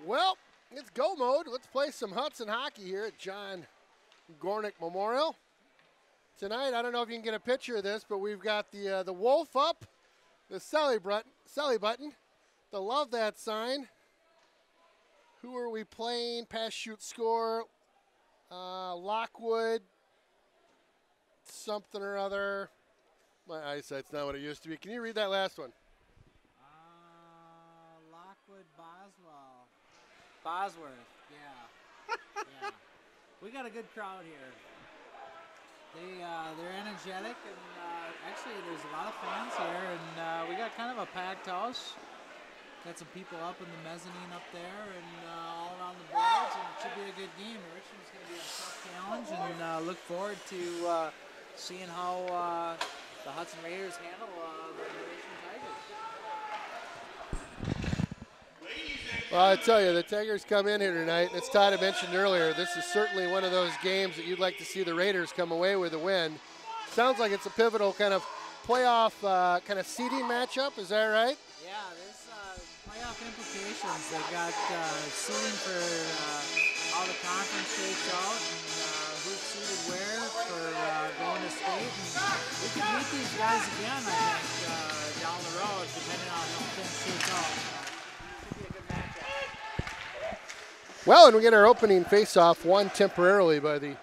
Well, it's go mode. Let's play some Hudson hockey here at John Gornick Memorial. Tonight, I don't know if you can get a picture of this, but we've got the wolf up, the Selly button, the love that sign. Who are we playing? Pass, shoot, score. Lockwood, something or other. My eyesight's not what it used to be. Can you read that last one? Lockwood, Bosworth, yeah. Yeah. We got a good crowd here. They're energetic, and actually there's a lot of fans here, and we got kind of a packed house. Got some people up in the mezzanine up there and all around the boards, and it should be a good game. Richmond's going to be a tough challenge, and look forward to seeing how the Hudson Raiders handle the Richmond Tigers. Well, I tell you, the Tigers come in here tonight. As Todd had mentioned earlier, this is certainly one of those games that you'd like to see the Raiders come away with a win. Sounds like it's a pivotal kind of playoff kind of seeding matchup. Is that right? Yeah, there's playoff implications. They got seeding for how the conference shakes out and who's seeded where for going to state. And we can meet these guys again, I think, down the road, depending on how things shake out. Should be a good matchup. Well, and we get our opening face-off won temporarily by the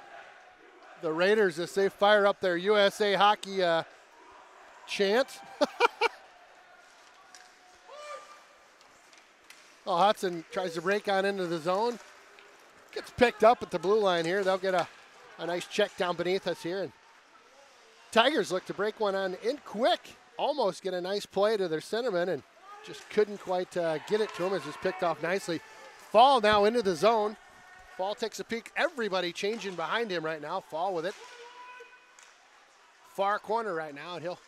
Raiders as they fire up their USA Hockey chant. Oh, Hudson tries to break on into the zone. Gets picked up at the blue line here. They'll get a nice check down beneath us here. And Tigers look to break one on in quick. Almost get a nice play to their centerman and just couldn't quite get it to him as it's picked off nicely. Fall now into the zone. Fall takes a peek. Everybody changing behind him right now. Fall with it. Far corner right now, and he'll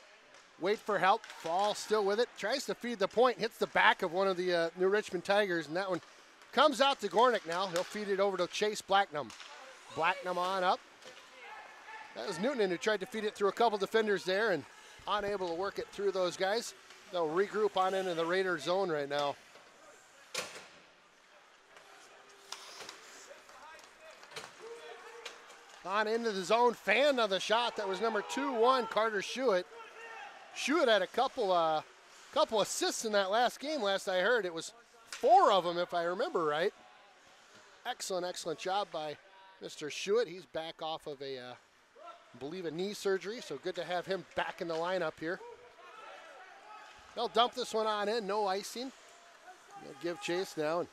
wait for help. Fall still with it. Tries to feed the point. Hits the back of one of the New Richmond Tigers, and that one comes out to Gornick now. He'll feed it over to Chase Blacknum. Blacknum on up. That was Newton who tried to feed it through a couple defenders there and unable to work it through those guys. They'll regroup on into the Raider zone right now. On into the zone, fan of the shot. That was number 2-1, Carter Schuett. Schuett had a couple assists in that last game. Last I heard, it was 4 of them, if I remember right. Excellent job by Mr. Schuett. He's back off of I believe a knee surgery, so good to have him back in the lineup here. They'll dump this one on in, no icing. They'll give chase now and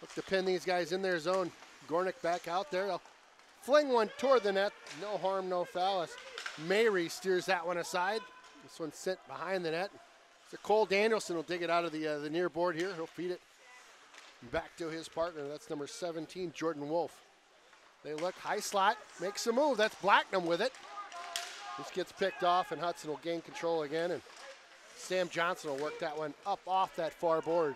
look to pin these guys in their zone. Gornick back out there. They'll fling one toward the net. No harm, no foul. As Mary steers that one aside. This one's sent behind the net. So Cole Danielson will dig it out of the near board here. He'll feed it back to his partner. That's number 17, Jordan Wolf. They look high slot, makes a move. That's Blacknum with it. This gets picked off, and Hudson will gain control again. And Sam Johnson will work that one up off that far board.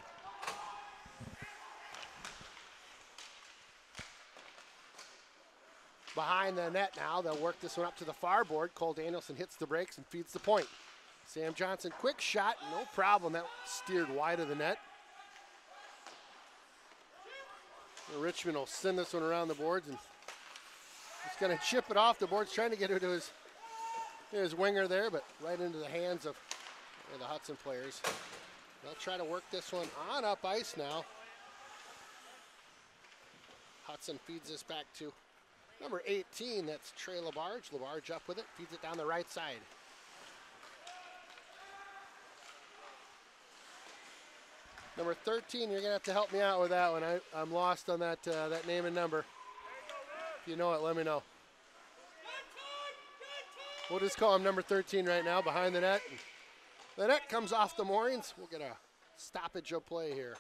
Behind the net now, they'll work this one up to the far board. Cole Danielson hits the brakes and feeds the point. Sam Johnson, quick shot, no problem. That steered wide of the net. Richmond will send this one around the boards and he's going to chip it off the boards, trying to get it to his winger there, but right into the hands of the Hudson players. They'll try to work this one on up ice now. Hudson feeds this back to number 18, that's Trey Labarge. Labarge up with it, feeds it down the right side. Number 13, you're gonna have to help me out with that one. I'm lost on that name and number. If you know it, let me know. We'll just call him number 13 right now, behind the net. The net comes off the moorings. We'll get a stoppage of play here.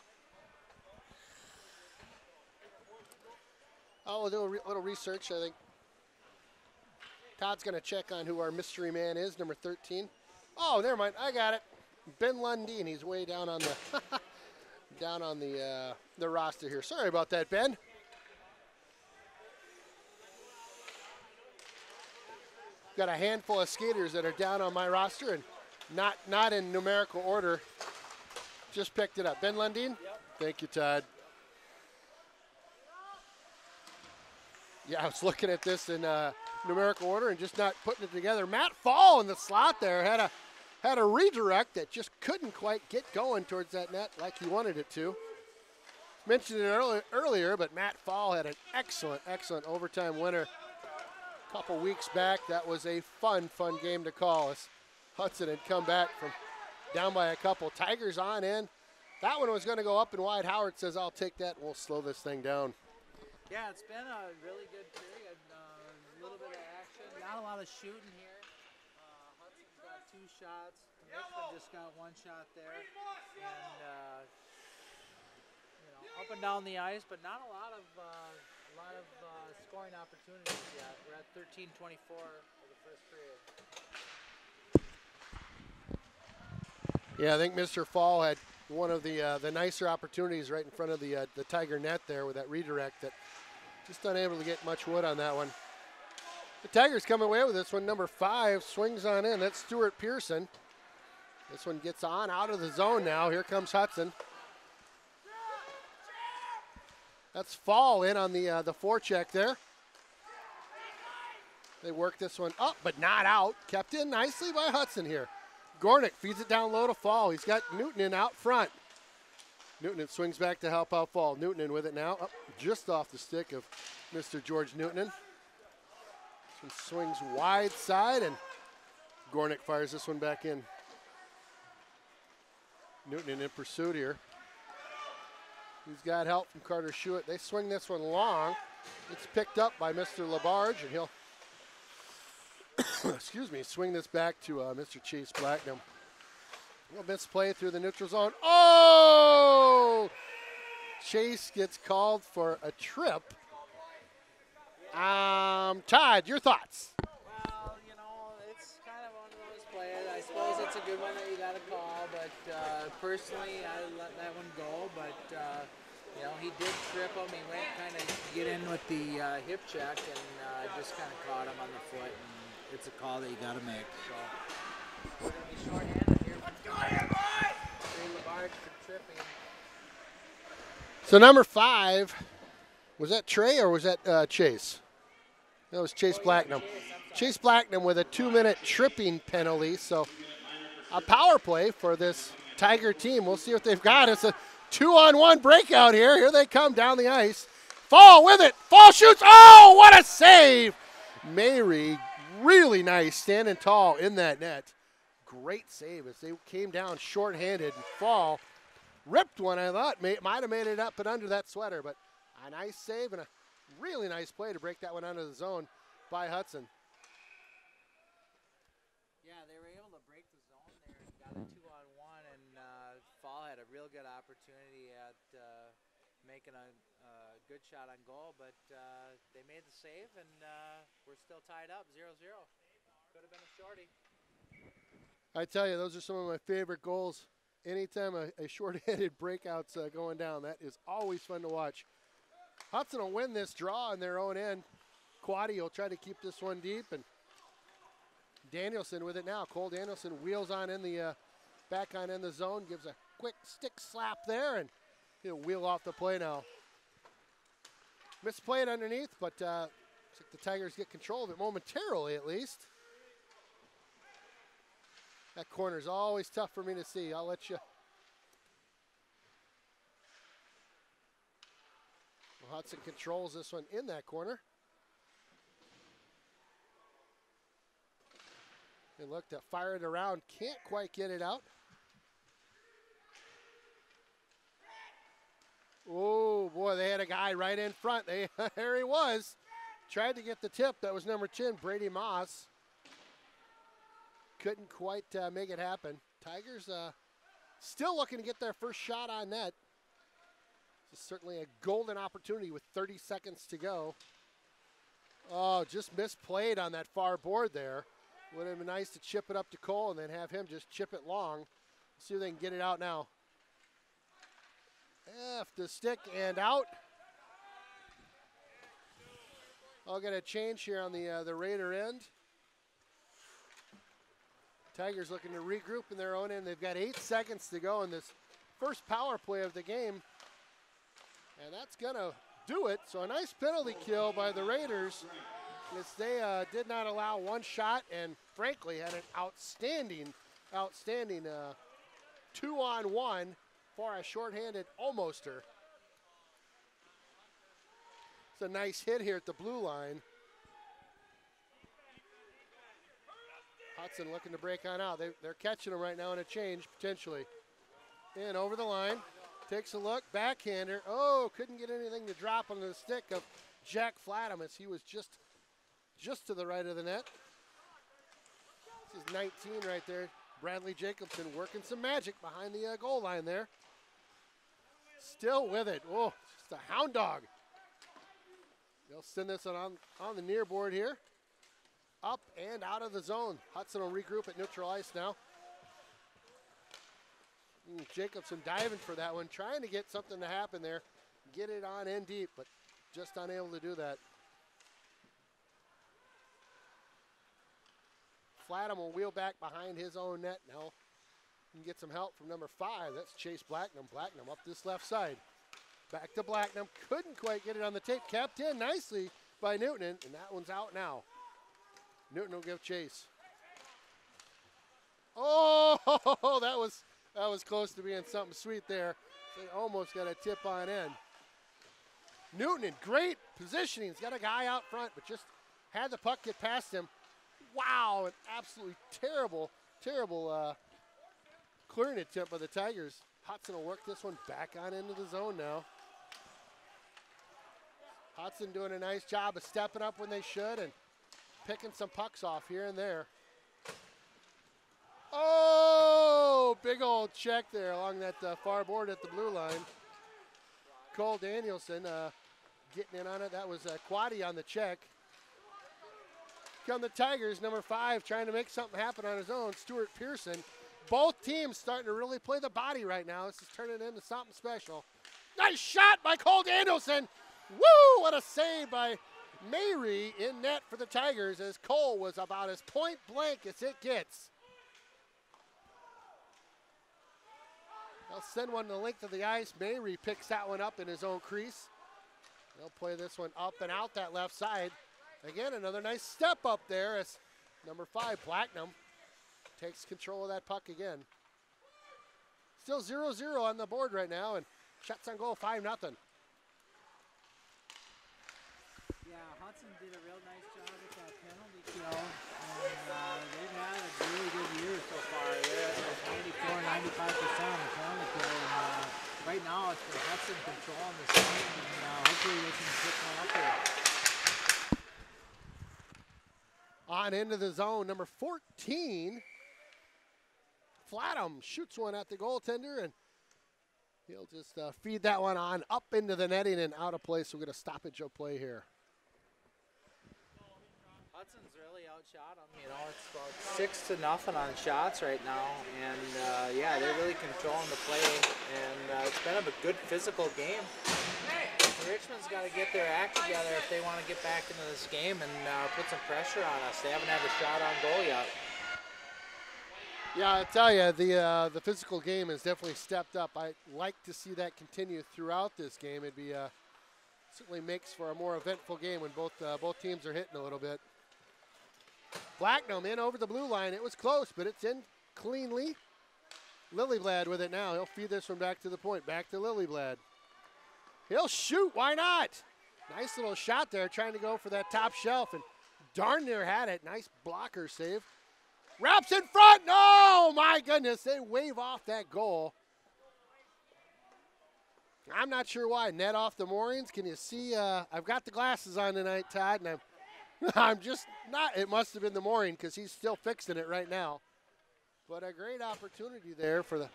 Oh, we'll do a little research, I think. Todd's going to check on who our mystery man is, number 13. Oh, never mind. I got it. Ben Lundeen. He's way down on the roster here. Sorry about that, Ben. Got a handful of skaters that are down on my roster and not in numerical order. Just picked it up. Ben Lundeen? Yep. Thank you, Todd. Yeah, I was looking at this in numerical order and just not putting it together. Matt Fall in the slot there had a redirect that just couldn't quite get going towards that net like he wanted it to. Mentioned it earlier, but Matt Fall had an excellent overtime winner a couple weeks back. That was a fun game to call as Hudson had come back from down by a couple. Tigers on in. That one was going to go up and wide. Howard says, I'll take that. We'll slow this thing down. Yeah, it's been a really good period. A little bit of action. Not a lot of shooting here. Hudson's got 2 shots. Richmond just got 1 shot there. And, up and down the ice, but not a lot of scoring opportunities yet. We're at 13:24 of the first period. Yeah, I think Mr. Fall had one of the nicer opportunities right in front of the Tiger net there with that redirect that just unable to get much wood on that one. The Tigers come away with this one. Number 5 swings on in. That's Stuart Pearson. This one gets on out of the zone now. Here comes Hudson. That's Fall in on the forecheck there. They work this one up, but not out. Kept in nicely by Hudson here. Gornick feeds it down low to Fall. He's got Newton in out front. Newton swings back to help out Fall. Newton in with it now, up just off the stick of Mr. George Newton. This one swings wide side, and Gornick fires this one back in. Newton in pursuit here. He's got help from Carter Schuett. They swing this one long. It's picked up by Mr. Labarge, and he'll swing this back to Mr. Chase Blacknam. A little misplay through the neutral zone. Oh! Chase gets called for a trip. Todd, your thoughts? Well, it's kind of one of those plays. I suppose it's a good one that you got to call, but personally, I let that one go. But, he did trip him. He went kind of get in with the hip check and just kind of caught him on the foot. And it's a call that you got to make. So we're going to be short-handed here. Labarge for tripping. So number 5, was that Trey or was that Chase? That was Chase Blacknam. Chase Blacknam with a 2-minute tripping penalty. So a power play for this Tiger team. We'll see what they've got. It's a 2-on-1 breakout here. Here they come down the ice. Fall with it. Fall shoots. Oh, what a save. Mary, really nice, standing tall in that net. Great save as they came down shorthanded. And Fall ripped one, I thought. Might have made it up and under that sweater, but a nice save and a really nice play to break that one out of the zone by Hudson. Yeah, they were able to break the zone there and got a 2-on-1, and Fall had a real good opportunity at making a good shot on goal, but they made the save, and we're still tied up 0-0. Could have been a shorty. I tell you, those are some of my favorite goals. Anytime a short-handed breakout's going down, that is always fun to watch. Hudson will win this draw on their own end. Quaddy will try to keep this one deep, and Danielson with it now. Cole Danielson wheels on in the back on in the zone, gives a quick stick slap there, and he'll wheel off the play now. Misplayed underneath, but looks like the Tigers get control of it momentarily at least. That corner's always tough for me to see. I'll let you. Well, Hudson controls this one in that corner. They look to fire it around. Can't quite get it out. Oh, boy, they had a guy right in front. There he was. Tried to get the tip. That was number 10, Brady Moss. Couldn't quite make it happen. Tigers still looking to get their first shot on net. This is certainly a golden opportunity with 30 seconds to go. Oh, just misplayed on that far board there. Would have been nice to chip it up to Cole and then have him just chip it long. See if they can get it out now. Off the stick and out. I'll get a change here on the Raider end. Tigers looking to regroup in their own end. They've got 8 seconds to go in this first power play of the game. And that's going to do it. So a nice penalty kill by the Raiders, as they did not allow one shot and, frankly, had an outstanding 2-on-1 for a shorthanded almoster. It's a nice hit here at the blue line. Hudson looking to break on out. They're catching him right now in a change, potentially. And over the line, takes a look, backhander. Oh, couldn't get anything to drop on the stick of Jack Flatham as he was just to the right of the net. This is 19 right there. Bradley Jacobson working some magic behind the goal line there. Still with it. Oh, just a hound dog. They'll send this on the near board here. Up and out of the zone. Hudson will regroup at neutral ice now. Jacobson diving for that one, trying to get something to happen there. Get it on in deep, but just unable to do that. Flatham will wheel back behind his own net now. Can get some help from number 5. That's Chase Blacknam. Blacknam up this left side. Back to Blacknam. Couldn't quite get it on the tape. Kept in nicely by Newton, and that one's out now. Newton will give chase. Oh, that was close to being something sweet there. They almost got a tip on in. Newton in great positioning. He's got a guy out front, but just had the puck get past him. Wow, an absolutely terrible clearing attempt by the Tigers. Hudson will work this one back on into the zone now. Hudson doing a nice job of stepping up when they should and picking some pucks off here and there. Oh, big old check there along that far board at the blue line. Cole Danielson getting in on it. That was Quaddy on the check. Come the Tigers, number 5, trying to make something happen on his own, Stuart Pearson. Both teams starting to really play the body right now. This is turning into something special. Nice shot by Cole Danielson. Woo, what a save by Mayrie in net for the Tigers, as Cole was about as point blank as it gets. They'll send one the length of the ice. Mayrie picks that one up in his own crease. They'll play this one up and out that left side. Again, another nice step up there as number 5, Blacknam, takes control of that puck again. Still 0-0 on the board right now, and shots on goal 5-0. Yeah, Hudson did a real nice job with that penalty kill, and they've had a really good year so far. They're at 94-95% on the penalty kill, and right now it's been Hudson controlling this game, and hopefully they can pick one up here. On into the zone, number 14, Flatham shoots one at the goaltender, and he'll just feed that one on up into the netting and out of play, so we're going to stoppage of play here. Hudson's really outshot them. You know, it's about 6-0 on shots right now, and yeah, they're really controlling the play, and it's been a good physical game. Richmond's got to get their act together if they want to get back into this game and put some pressure on us. They haven't had a shot on goal yet. Yeah, I tell you, the physical game has definitely stepped up. I'd like to see that continue throughout this game. It'd be certainly makes for a more eventful game when both teams are hitting a little bit. Blacknam in over the blue line. It was close, but it's in cleanly. Lilyblad with it now. He'll feed this one back to the point. Back to Lilyblad. He'll shoot. Why not? Nice little shot there, trying to go for that top shelf, and darn near had it. Nice blocker save. Wraps in front. No, my goodness. They wave off that goal. I'm not sure why. Net off the moorings. Can you see? I've got the glasses on tonight, Todd, and I'm just not. It must have been the mooring because he's still fixing it right now. But a great opportunity there for the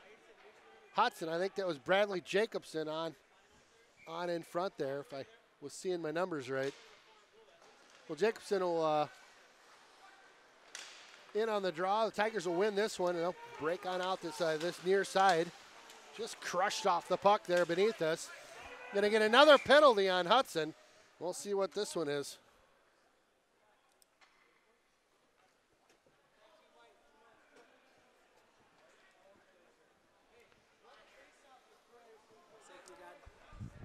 Hudson. I think that was Bradley Jacobson on in front there, if I was seeing my numbers right. Well, Jacobson will in on the draw. The Tigers will win this one, and they'll break on out this near side. Just crushed off the puck there beneath us. Going to get another penalty on Hudson. We'll see what this one is.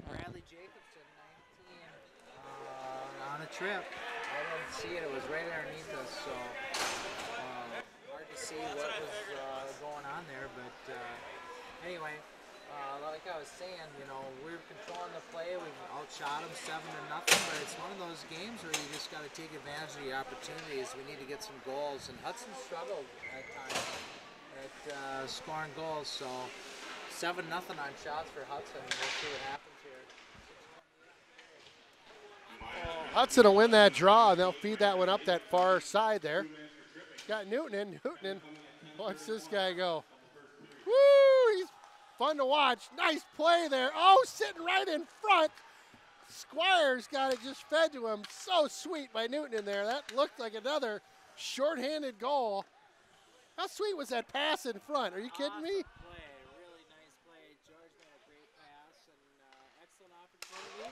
Bradley Jacobson, 19, on a trip. I didn't see it. It was right underneath us, so hard to see what was going on there. But anyway, like I was saying, you know, we were controlling the play. We outshot them 7-0. But it's one of those games where you just got to take advantage of the opportunities. We need to get some goals, and Hudson struggled at times at scoring goals. So 7-0 on shots for Hudson. We'll see what happens here. Hudson will win that draw, and they'll feed that one up that far side there. Got Newton in. Watch this guy go. Woo! He's fun to watch. Nice play there. Oh, sitting right in front. Squires got it just fed to him. So sweet by Newton in there. That looked like another shorthanded goal. How sweet was that pass in front? Are you kidding me? Awesome play. Really nice play. George made a great pass and excellent opportunity.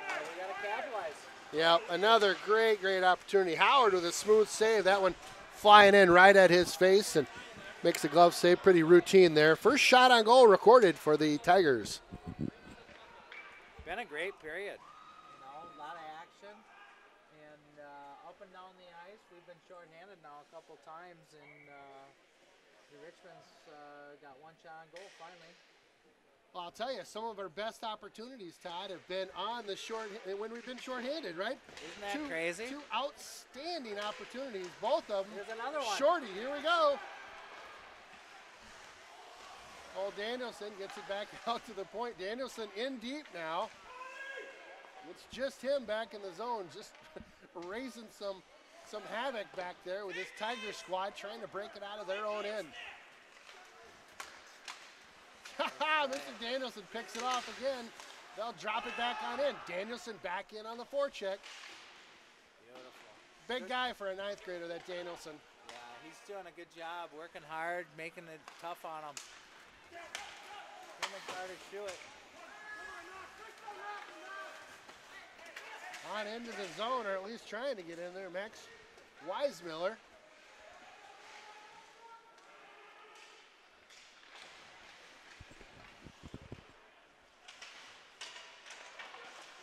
But we got to capitalize. Yeah, another great opportunity. Howard with a smooth save. That one flying in right at his face and makes the glove save. Pretty routine there. First shot on goal recorded for the Tigers. Been a great period. You know, a lot of action and up and down the ice. We've been shorthanded now a couple times, and the Richmond's got one shot on goal finally. Well, I'll tell you, some of our best opportunities, Todd, have been on the when we've been shorthanded, right? Isn't that crazy? Two outstanding opportunities, both of them. Here's another one. Shorty, here we go. Oh, Danielson gets it back out to the point. Danielson in deep now. It's just him back in the zone, just raising some havoc back there with his Tiger squad trying to break it out of their own end. Mr. Danielson picks it off again. They'll drop it back on in. Danielson back in on the forecheck. Beautiful. Big guy for a 9th grader, that Danielson. Yeah, he's doing a good job, working hard, making it tough on him. Hard to shoot it. On into the zone, or at least trying to get in there, Max Weismiller.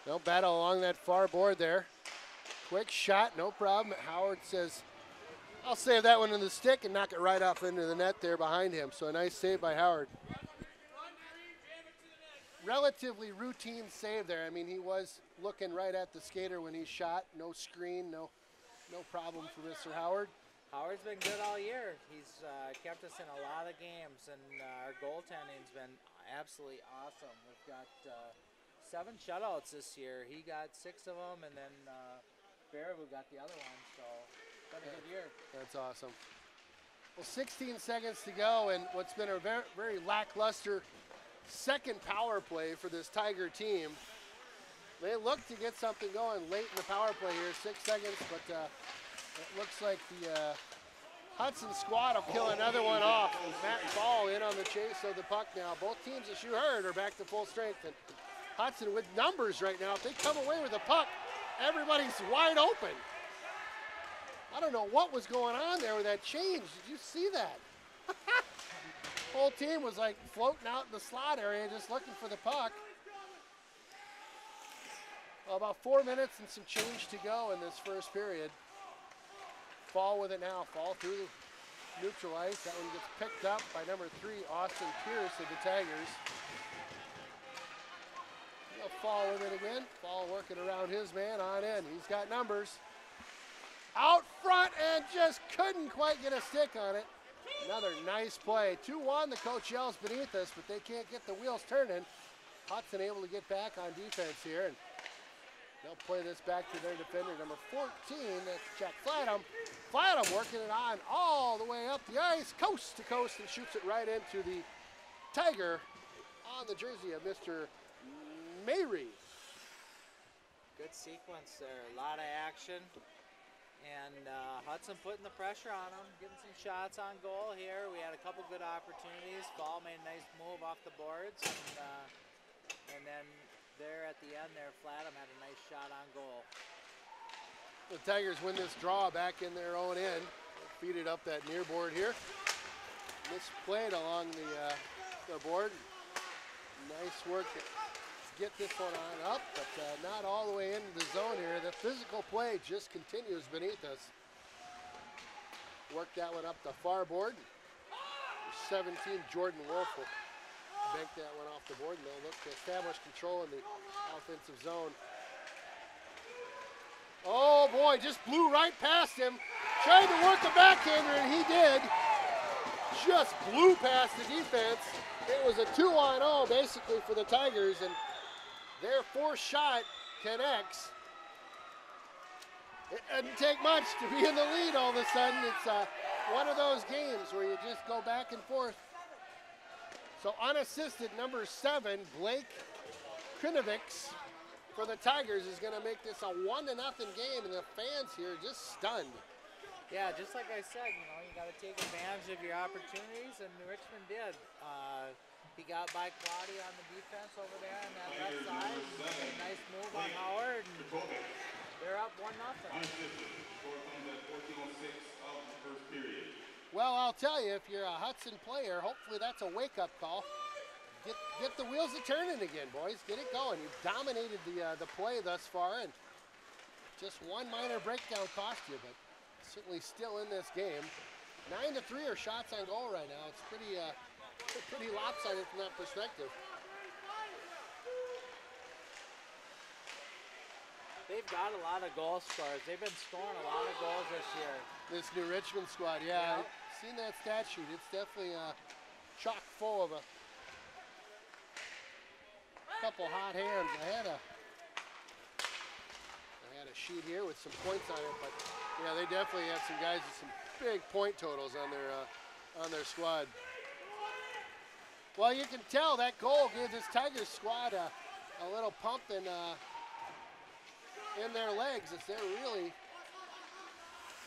No battle along that far board there. Quick shot, no problem. Howard says, I'll save that one in the stick and knock it right off into the net there behind him. So a nice save by Howard. Relatively routine save there. I mean, he was looking right at the skater when he shot. No screen, no problem for Mr. Howard. Howard's been good all year. He's kept us in a lot of games, and our goaltending's been absolutely awesome. We've got 7 shutouts this year. He got 6 of them, and then Baraboo got the other one, so it's been a good year. That's awesome. Well, 16 seconds to go, and what's been a very, very lackluster second power play for this Tiger team. They look to get something going late in the power play here, 6 seconds, but it looks like the Hudson squad will kill another one off. Matt Ball in on the chase of the puck now. Both teams, as you heard, are back to full strength. And Hudson with numbers right now. If they come away with the puck, everybody's wide open. I don't know what was going on there with that change. Did you see that? Whole team was like floating out in the slot area just looking for the puck. Well, about 4 minutes and some change to go in this first period. Fall with it now. Fall through neutral ice. That one gets picked up by number 3, Austin Pierce of the Tigers. He'll fall with it again. Fall working around his man on in. He's got numbers. Out front and just couldn't quite get a stick on it. Another nice play. 2-1, the coach yells beneath us, but they can't get the wheels turning. Hudson able to get back on defense here, and they'll play this back to their defender, number 14. That's Jack Flatham. Flatham working it on all the way up the ice, coast to coast, and shoots it right into the Tiger on the jersey of Mr. Mayrie. Good sequence there, a lot of action. And Hudson putting the pressure on him, getting some shots on goal here. We had a couple good opportunities. Ball made a nice move off the boards. And then there at the end there, Flatham had a nice shot on goal. The Tigers win this draw back in their own end. Feed it up that near board here. Misplayed along the board. Nice work get this one on up, but not all the way into the zone here. The physical play just continues beneath us. Work that one up the far board. 17, Jordan Wolf will bank that one off the board, and they'll look to establish control in the offensive zone. Oh boy, just blew right past him. Tried to work the backhander, and he did. Just blew past the defense. It was a 2-on-0 basically for the Tigers, and their fourth shot connects. It doesn't take much to be in the lead all of a sudden. It's one of those games where you just go back and forth. So unassisted, number 7, Blake Krinovics for the Tigers is going to make this a 1-0 game, and the fans here just stunned. Yeah, just like I said, you got to take advantage of your opportunities, and Richmond did. He got by Claudia on the defense over there on that left side. A nice move on Howard, and they're up 1-0. Well, I'll tell you, if you're a Hudson player, hopefully that's a wake-up call. Get the wheels a-turning again, boys. Get it going. You've dominated the play thus far, and just one minor breakdown cost you, but certainly still in this game. 9-3 are shots on goal right now. It's pretty lopsided from that perspective. They've got a lot of goal scorers. They've been scoring a lot of goals this year. This new Richmond squad, yeah. I've seen that stat sheet. It's definitely chock full of a couple hot hands. I had a sheet here with some points on it, but yeah, they definitely have some guys with some big point totals on their squad. Well, you can tell that goal gave this Tigers squad a little pump in their legs. As they're really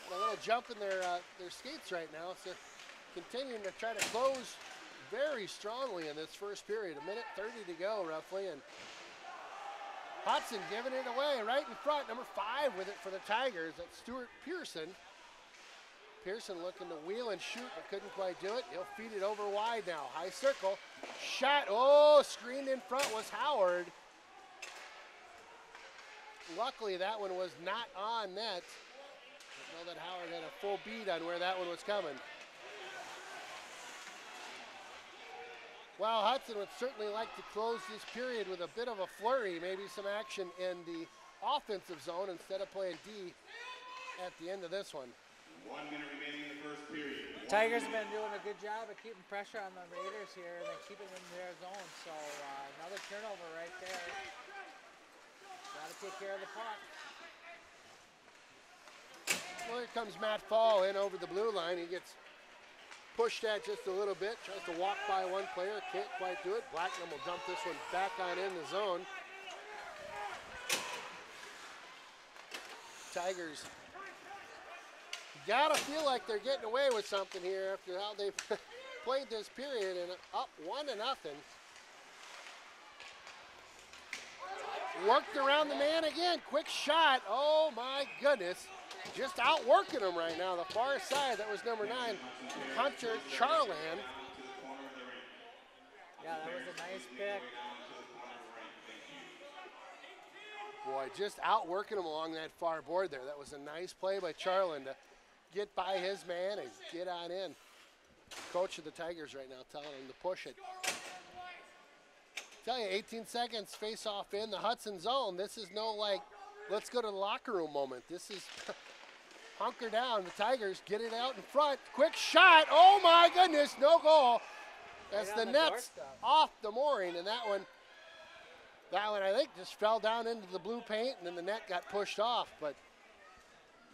got a little jump in their skates right now. So continuing to try to close very strongly in this first period. 1:30 to go roughly, and Hudson giving it away right in front. Number 5 with it for the Tigers. That's Stuart Pearson. Pearson looking to wheel and shoot, but couldn't quite do it. He'll feed it over wide now. High circle. Shot. Oh, screened in front was Howard. Luckily, that one was not on net. I know that Howard had a full beat on where that one was coming. Well, Hudson would certainly like to close this period with a bit of a flurry, maybe some action in the offensive zone instead of playing D at the end of this one. 1 minute remaining in the first period. Tigers have been doing a good job of keeping pressure on the Raiders here and keeping them in their zone. So another turnover right there. Got to take care of the puck. Well, here comes Matt Fall in over the blue line. He gets pushed at just a little bit, tries to walk by one player, can't quite do it. Blackman will dump this one back on in the zone. Tigers gotta feel like they're getting away with something here after how they played this period, and up 1-0. Worked around the man again, quick shot, oh my goodness. Just outworking him right now. The far side, that was number 9, Hunter Charland. Yeah, that was a nice pick. Boy, just outworking him along that far board there. That was a nice play by Charland to get by his man and get on in. Coach of the Tigers right now telling him to push it. Tell you, 18 seconds, face off in the Hudson zone. This is no like, let's go to the locker room moment. This is hunker down. The Tigers get it out in front. Quick shot. Oh my goodness, no goal. As the net's off the mooring, and that one I think just fell down into the blue paint, and then the net got pushed off. But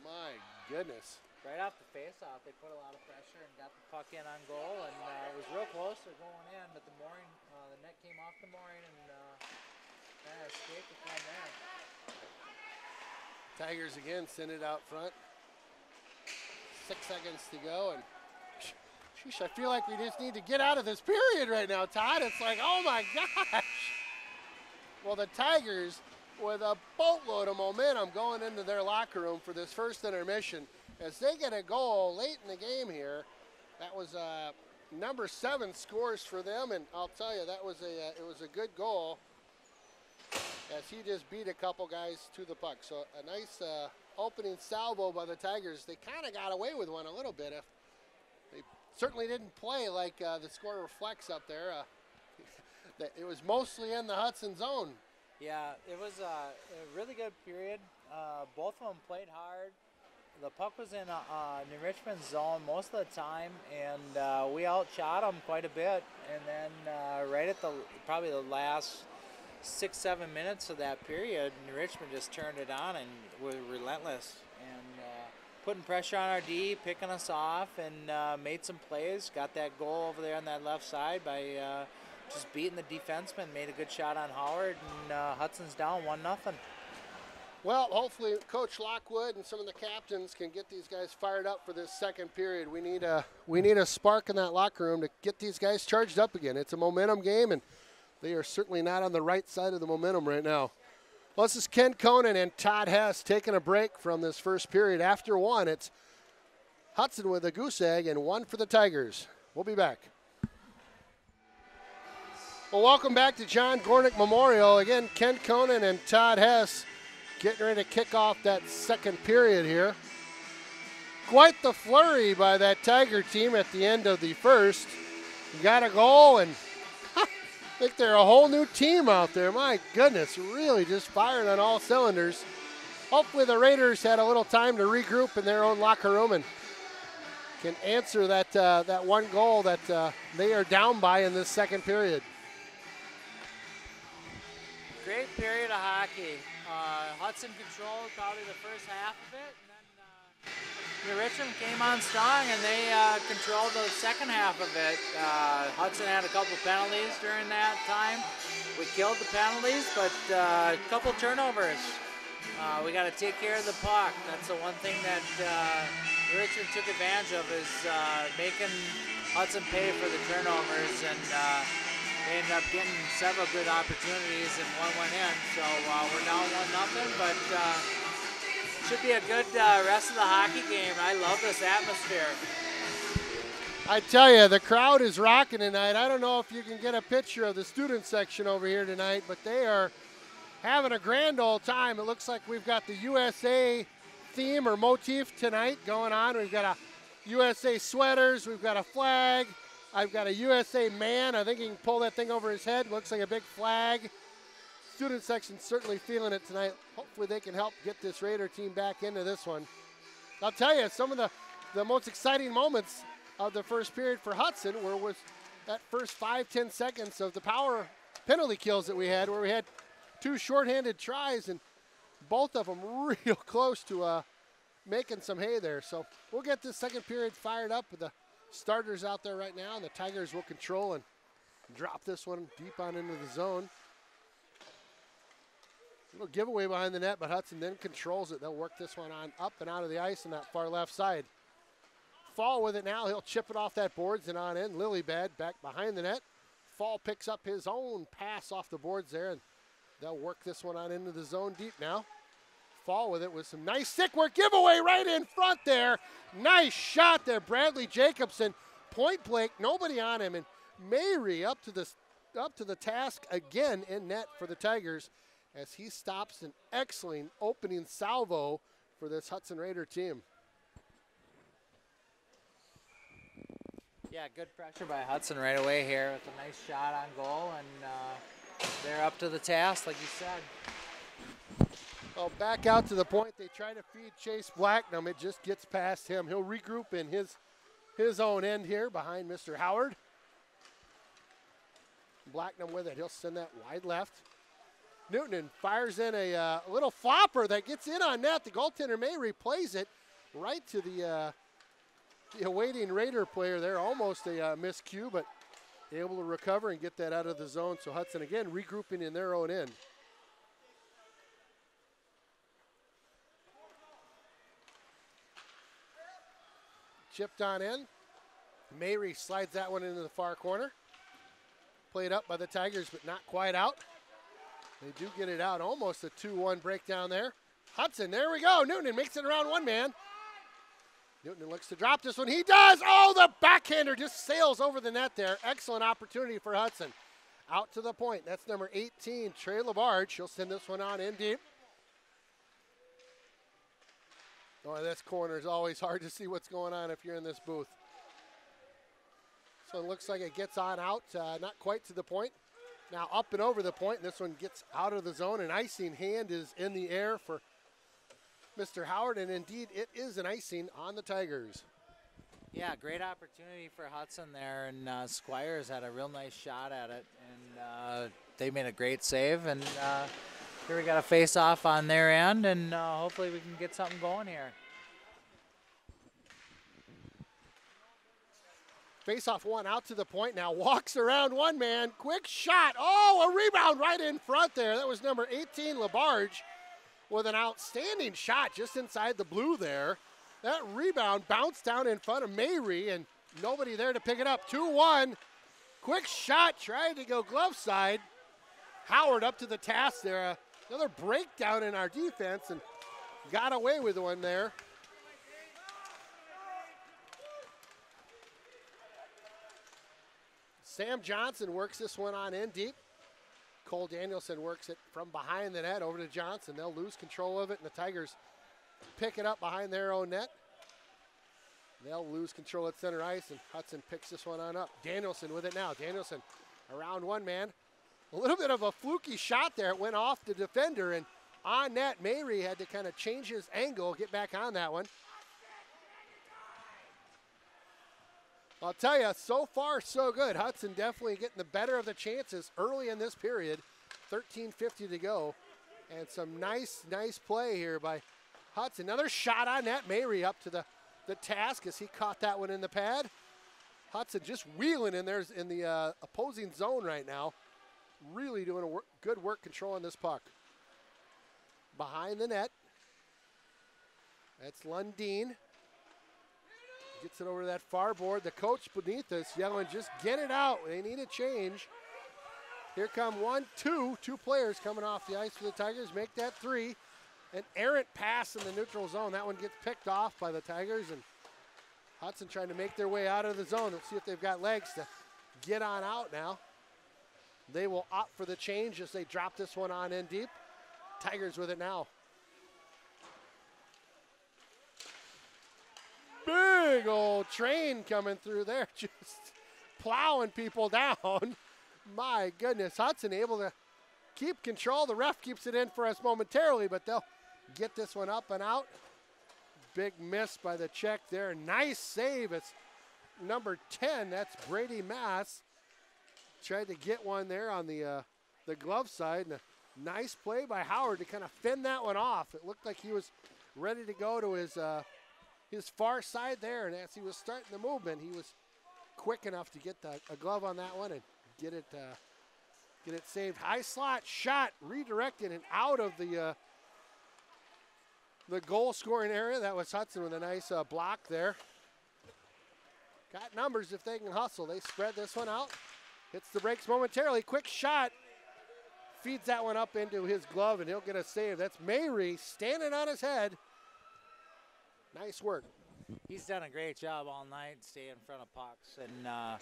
my goodness. Right off the face-off, they put a lot of pressure and got the puck in on goal, and it was real close to going in, but the mooring, the net came off the mooring and kind of escaped it from there. Tigers again send it out front. 6 seconds to go, and sheesh, I feel like we just need to get out of this period right now, Todd. It's like, oh my gosh. Well, the Tigers, with a boatload of momentum going into their locker room for this first intermission, as they get a goal late in the game here. That was number 7 scores for them, and I'll tell you, that was it was a good goal. as he just beat a couple guys to the puck. So a nice opening salvo by the Tigers. They kind of got away with one a little bit. They certainly didn't play like the score reflects up there. It was mostly in the Hudson zone. Yeah, it was a really good period. Both of them played hard. The puck was in New Richmond zone most of the time, and we outshot them quite a bit. And then right at probably the last 6-7 minutes of that period, New Richmond just turned it on and were relentless and putting pressure on our D, picking us off, and made some plays. Got that goal over there on that left side by just beating the defenseman. Made a good shot on Howard, and Hudson's down 1-0. Well, hopefully Coach Lockwood and some of the captains can get these guys fired up for this second period. We need a spark in that locker room to get these guys charged up again. It's a momentum game, and they are certainly not on the right side of the momentum right now. Well, this is Ken Conan and Todd Hess taking a break from this first period. After one, it's Hudson with a goose egg and one for the Tigers. We'll be back. Well, welcome back to John Gornick Memorial. Again, Ken Conan and Todd Hess getting ready to kick off that second period here. Quite the flurry by that Tiger team at the end of the first. Got a goal, and I think they're a whole new team out there. My goodness, really just firing on all cylinders. Hopefully the Raiders had a little time to regroup in their own locker room and can answer that one goal that they are down by in this second period. Great period of hockey. Hudson controlled probably the first half of it, and then New Richmond came on strong, and they controlled the second half of it. Hudson had a couple penalties during that time. We killed the penalties, but a couple turnovers. We got to take care of the puck. That's the one thing that New Richmond took advantage of, is making Hudson pay for the turnovers, and they ended up getting several good opportunities, and one went in. So we're down 1-0, but should be a good rest of the hockey game. I love this atmosphere. I tell you, the crowd is rocking tonight. I don't know if you can get a picture of the student section over here tonight, but they are having a grand old time. It looks like we've got the USA theme or motif tonight going on. We've got a USA sweaters. We've got a flag. I've got a USA man. I think he can pull that thing over his head. Looks like a big flag. Student section certainly feeling it tonight. Hopefully they can help get this Raider team back into this one. I'll tell you, some of the most exciting moments of the first period for Hudson was that first 5-10 seconds of the power penalty kills that we had, where we had two shorthanded tries, and both of them real close to making some hay there. So we'll get this second period fired up with the starters out there right now, and the Tigers will control and drop this one deep on into the zone. A little giveaway behind the net, but Hudson then controls it. They'll work this one on up and out of the ice on that far left side. Fall with it now. He'll chip it off that boards and on in. Lilybad back behind the net. Fall picks up his own pass off the boards there, and they'll work this one on into the zone deep now. Fall with it with some nice stick work. Giveaway right in front there. Nice shot there. Bradley Jacobson, point blank, nobody on him, and Mayrie up to the task again in net for the Tigers, as he stops an excellent opening salvo for this Hudson Raider team. Yeah, good pressure by Hudson right away here with a nice shot on goal, and they're up to the task, like you said. Well, back out to the point. They try to feed Chase Blacknam. It just gets past him. He'll regroup in his own end here behind Mr. Howard. Blacknam with it. He'll send that wide left. Newton fires in a little flopper that gets in on net. The goaltender may replays it right to the awaiting Raider player there. Almost a miscue, but able to recover and get that out of the zone. So Hudson again regrouping in their own end. Chipped on in. Mayrie slides that one into the far corner. Played up by the Tigers, but not quite out. They do get it out. Almost a 2-1 breakdown there. Hudson, there we go. Newton makes it around one man. Newton looks to drop this one. He does. Oh, the backhander just sails over the net there. Excellent opportunity for Hudson. out to the point. That's number 18, Trey Labarge. She'll send this one on in deep. Oh, this corner is always hard to see what's going on if you're in this booth. So it looks like it gets on out, not quite to the point. Now up and over the point, and this one gets out of the zone. An icing hand is in the air for Mr. Howard, and indeed it is an icing on the Tigers. Yeah, great opportunity for Hudson there, and Squires had a real nice shot at it, and they made a great save, and here we got a face-off on their end, and hopefully we can get something going here. Face-off one out to the point now, walks around one man, quick shot. Oh, a rebound right in front there. That was number 18, Labarge, with an outstanding shot just inside the blue there. That rebound bounced down in front of Mary, and nobody there to pick it up. 2-1, quick shot, tried to go glove side. Howard up to the task there. Another breakdown in our defense, and got away with one there. Sam Johnson works this one on in deep. Cole Danielson works it from behind the net over to Johnson. They'll lose control of it, and the Tigers pick it up behind their own net. They'll lose control at center ice, and Hudson picks this one on up. Danielson with it now. Danielson around one man. A little bit of a fluky shot there. It went off the defender, and on net, Mary had to kind of change his angle, get back on that one. I'll tell you, so far so good. Hudson definitely getting the better of the chances early in this period. 13:50 to go. And some nice play here by Hudson. Another shot on net. Mary up to the task as he caught that one in the pad. Hudson just wheeling in there in the opposing zone right now. Really doing good work controlling this puck. Behind the net. That's Lundeen. Gets it over to that far board. The coach beneath us yelling, just get it out. They need a change. Here come 1, 2. Two players coming off the ice for the Tigers. Make that 3. An errant pass in the neutral zone. That one gets picked off by the Tigers. And Hudson trying to make their way out of the zone. Let's see if they've got legs to get on out now. They will opt for the change as they drop this one on in deep. Tigers with it now. Big old train coming through there, just plowing people down. My goodness, Hudson able to keep control. The ref keeps it in for us momentarily, but they'll get this one up and out. Big miss by the check there. Nice save. It's number 10. That's Brady Mass. Tried to get one there on the glove side. And a nice play by Howard to kind of fend that one off. It looked like he was ready to go to his far side there, and as he was starting the movement, he was quick enough to get a glove on that one and get it saved. High slot shot, redirected and out of the goal scoring area. That was Hudson with a nice block there. Got numbers if they can hustle. They spread this one out. Hits the brakes momentarily. Quick shot. Feeds that one up into his glove, and he'll get a save. That's Mary standing on his head. Nice work. He's done a great job all night, stay in front of pucks, and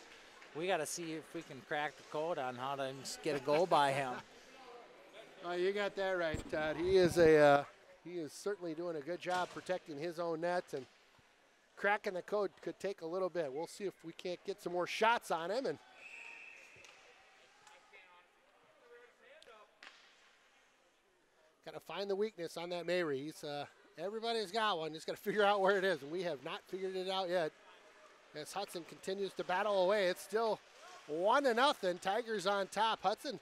we got to see if we can crack the code on how to get a goal by him. Oh, you got that right, Todd. He is certainly doing a good job protecting his own net, and cracking the code could take a little bit. We'll see if we can't get some more shots on him. And got to find the weakness on that Mary. He's everybody's got one. Just got to figure out where it is, and we have not figured it out yet. As Hudson continues to battle away, it's still 1-0. Tigers on top. Hudson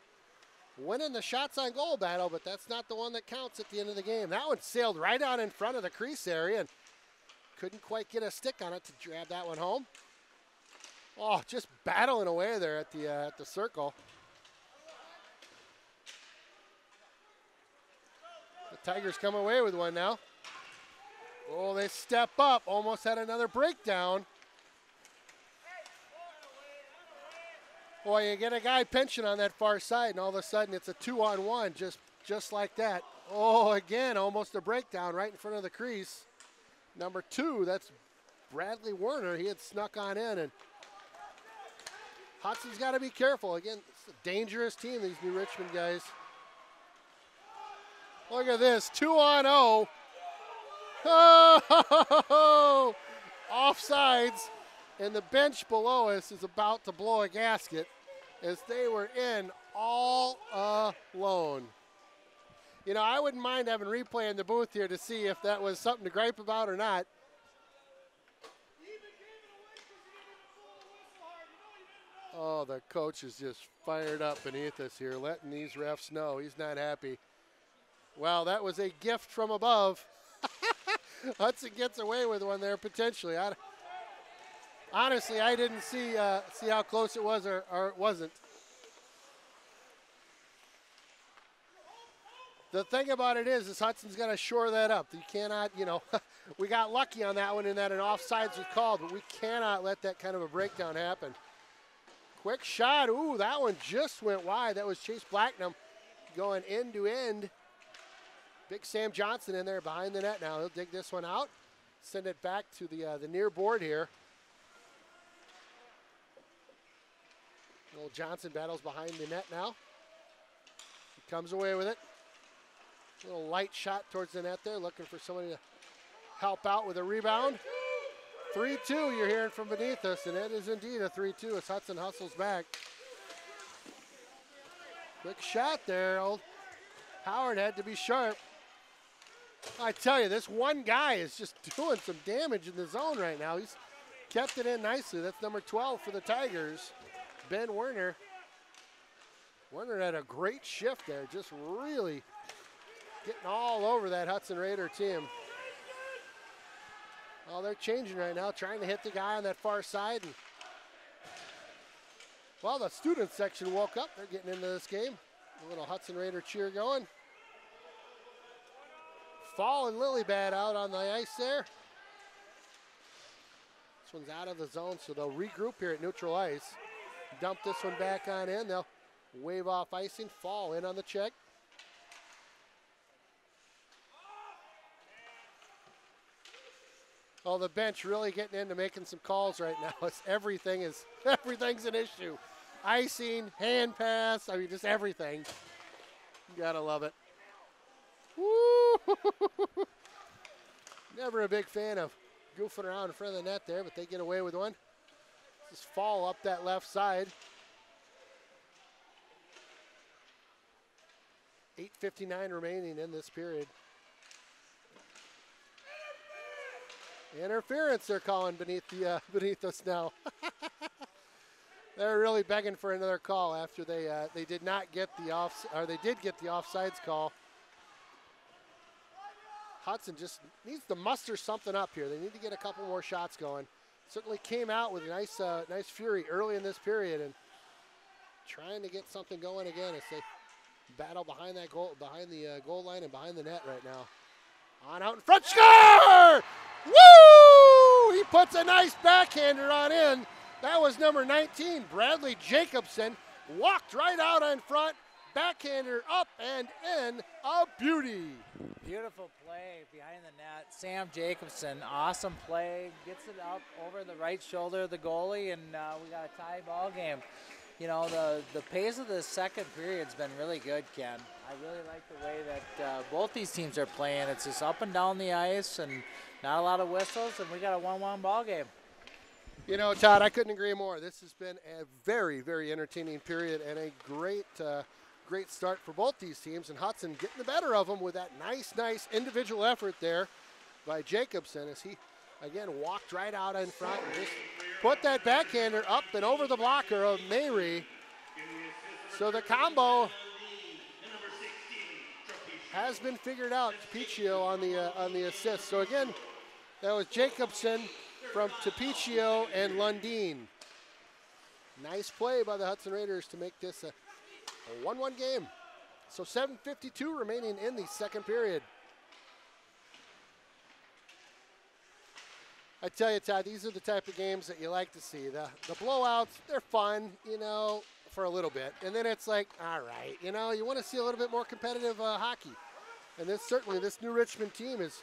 winning the shots on goal battle, but that's not the one that counts at the end of the game. That one sailed right out in front of the crease area and couldn't quite get a stick on it to grab that one home. Oh, just battling away there at the circle. The Tigers come away with one now. Oh, they step up. Almost had another breakdown. Boy, you get a guy pinching on that far side, and all of a sudden it's a 2-on-1, just like that. Oh, again, almost a breakdown right in front of the crease. Number 2, that's Bradley Werner. He had snuck on in, and Hudson's got to be careful. Again, it's a dangerous team, these New Richmond guys. Look at this, 2-on-0. Oh, offsides, and the bench below us is about to blow a gasket as they were in all alone. You know, I wouldn't mind having replay in the booth here to see if that was something to gripe about or not. Oh, the coach is just fired up beneath us here, letting these refs know he's not happy. Well, that was a gift from above. Hudson gets away with one there potentially. Honestly, I didn't see how close it was or it wasn't. The thing about it is Hudson's got to shore that up. You cannot, you know, we got lucky on that one in that an offsides was called, but we cannot let that kind of a breakdown happen. Quick shot. Ooh, that one just went wide. That was Chase Blacknam going end to end. Big Sam Johnson in there behind the net now. He'll dig this one out, send it back to the near board here. Old Johnson battles behind the net now. He comes away with it. Little light shot towards the net there, looking for somebody to help out with a rebound. 3-2 you're hearing from beneath us, and it is indeed a 3-2 as Hudson hustles back. Quick shot there. Old Howard had to be sharp. I tell you, this one guy is just doing some damage in the zone right now. He's kept it in nicely. That's number 12 for the Tigers, Ben Werner. Werner had a great shift there, just really getting all over that Hudson Raider team. Well, they're changing right now, trying to hit the guy on that far side. And, well, the student section woke up. They're getting into this game. A little Hudson Raider cheer going. Fall and Lilybad out on the ice there. This one's out of the zone, so they'll regroup here at neutral ice. Dump this one back on in. They'll wave off icing. Fall in on the check. Oh, the bench really getting into making some calls right now. Everything's an issue. Icing, hand pass, I mean, just everything. You gotta love it. Woo! Never a big fan of goofing around in front of the net there, but they get away with one. Just fall up that left side. 8:59 remaining in this period. Interference they're calling beneath us now. They're really begging for another call after they did not get the they did get the offsides call. Hudson just needs to muster something up here. They need to get a couple more shots going. Certainly came out with a nice fury early in this period and trying to get something going again as they battle behind the goal line and behind the net right now. On out in front, score! Woo! He puts a nice backhander on in. That was number 19, Bradley Jacobson. Walked right out in front, backhander up and in, a beauty. Beautiful play behind the net. Sam Jacobson, awesome play. Gets it up over the right shoulder of the goalie, and we got a tie ball game. You know, the pace of the second period's been really good, Ken. I really like the way that both these teams are playing. It's just up and down the ice and not a lot of whistles, and we got a 1-1 ball game. You know, Todd, I couldn't agree more. This has been a very, very entertaining period and a great start for both these teams. And Hudson getting the better of them with that nice individual effort there by Jacobson as he, again, walked right out in front and just put that backhander up and over the blocker of Mary. So the combo has been figured out. Tapiccio on the assist. So again, that was Jacobson from Tapiccio and Lundeen. Nice play by the Hudson Raiders to make this a 1-1 game. So 7:52 remaining in the second period. I tell you, Todd, these are the type of games that you like to see. The blowouts, they're fun, you know, for a little bit. And then it's like, all right, you know, you want to see a little bit more competitive hockey. And this New Richmond team is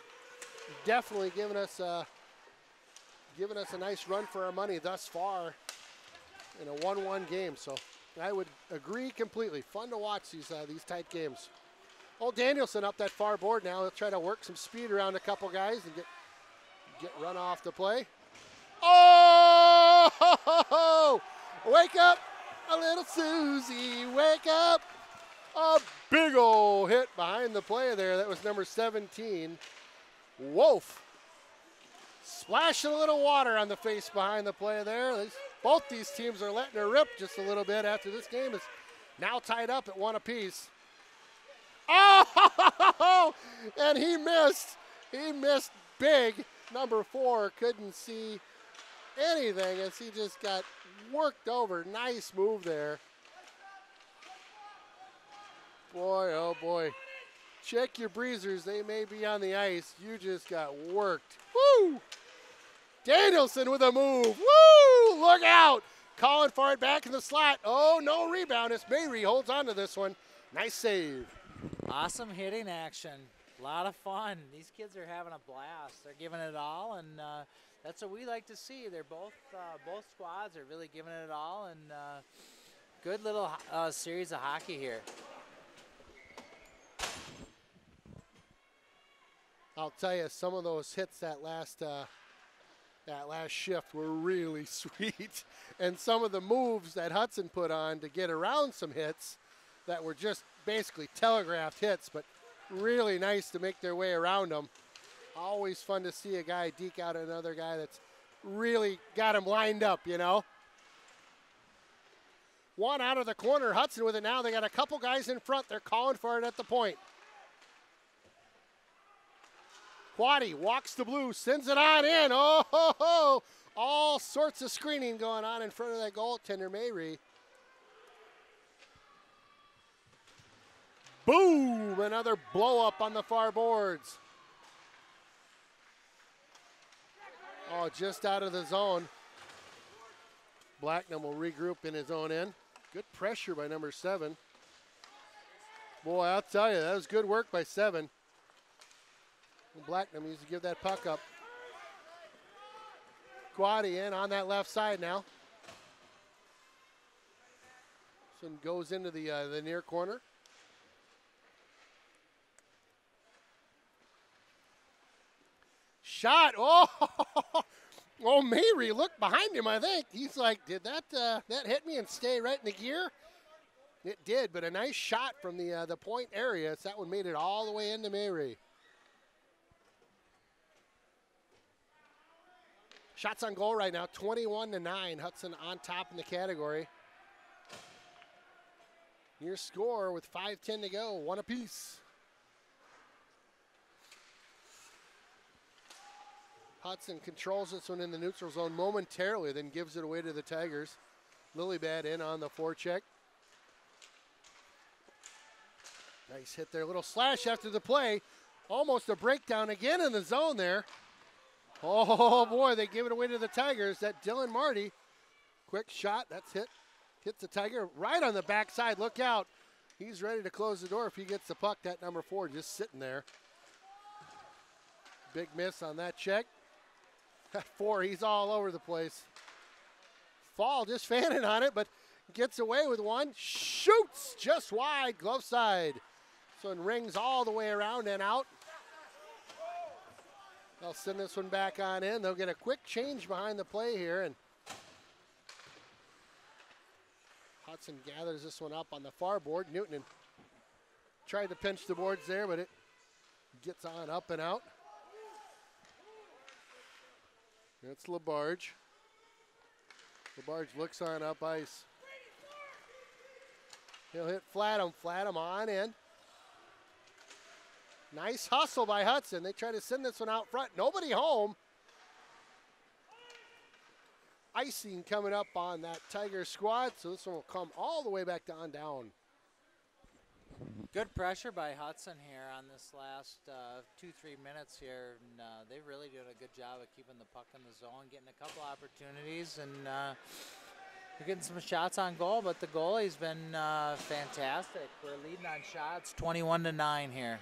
definitely giving us a nice run for our money thus far in a 1-1 game. So I would agree completely. Fun to watch these tight games. Old Danielson up that far board now. He'll try to work some speed around a couple guys and get run off the play. Oh! Wake up, a little Susie, wake up. A big old hit behind the play there. That was number 17, Wolf. Splashing a little water on the face behind the play there. Both these teams are letting her rip just a little bit after this game is now tied up at 1 apiece. Oh, and he missed. He missed big. Number 4 couldn't see anything as he just got worked over. Nice move there. Boy, oh boy. Check your breezers. They may be on the ice. You just got worked. Woo! Danielson with a move. Woo! Look out. Calling for it back in the slot. Oh, no rebound. It's Mayrie holds on to this one. Nice save. Awesome hitting action. A lot of fun. These kids are having a blast. They're giving it all, and that's what we like to see. They're both squads are really giving it all, and good little series of hockey here. I'll tell you, some of those hits that last shift were really sweet, and some of the moves that Hudson put on to get around some hits that were just basically telegraphed hits, but really nice to make their way around them. Always fun to see a guy deke out another guy that's really got him lined up, you know. One out of the corner, Hudson with it now. They got a couple guys in front. They're calling for it at the point. Quaddy walks the blue, sends it on in. Oh, ho, ho. All sorts of screening going on in front of that goaltender, Mayrie. Boom! Another blow up on the far boards. Oh, just out of the zone. Blacknam will regroup in his own end. Good pressure by number 7. Boy, I'll tell you, that was good work by 7. Blacknam needs to give that puck up. Quaddy in on that left side now. So goes into the near corner. Shot. Oh, oh, Mayrie looked behind him, I think. He's like, did that hit me and stay right in the gear? It did, but a nice shot from the point area. So that one made it all the way into Mayrie. Shots on goal right now, 21-9. Hudson on top in the category. Near score with 5:10 to go, 1 apiece. Hudson controls this one in the neutral zone momentarily, then gives it away to the Tigers. Lilybad in on the forecheck. Nice hit there, little slash after the play. Almost a breakdown again in the zone there. Oh boy, they give it away to the Tigers. That Dylan Marty, quick shot, that's hit. Hits the Tiger right on the backside, look out. He's ready to close the door if he gets the puck. That number 4 just sitting there. Big miss on that check. 4, he's all over the place. Fall just fanning on it, but gets away with one. Shoots just wide, glove side. So it rings all the way around and out. They'll send this one back on in. They'll get a quick change behind the play here. And Hudson gathers this one up on the far board. Newton tried to pinch the boards there, but it gets on up and out. It's Labarge. Labarge looks on up ice. He'll hit Flatham on in. Nice hustle by Hudson. They try to send this one out front. Nobody home. Icing coming up on that Tiger squad, so this one will come all the way back down. Good pressure by Hudson here on this last 2-3 minutes here. And, they've really done a good job of keeping the puck in the zone, getting a couple opportunities, and they're getting some shots on goal, but the goalie's been fantastic. We're leading on shots 21-9 here.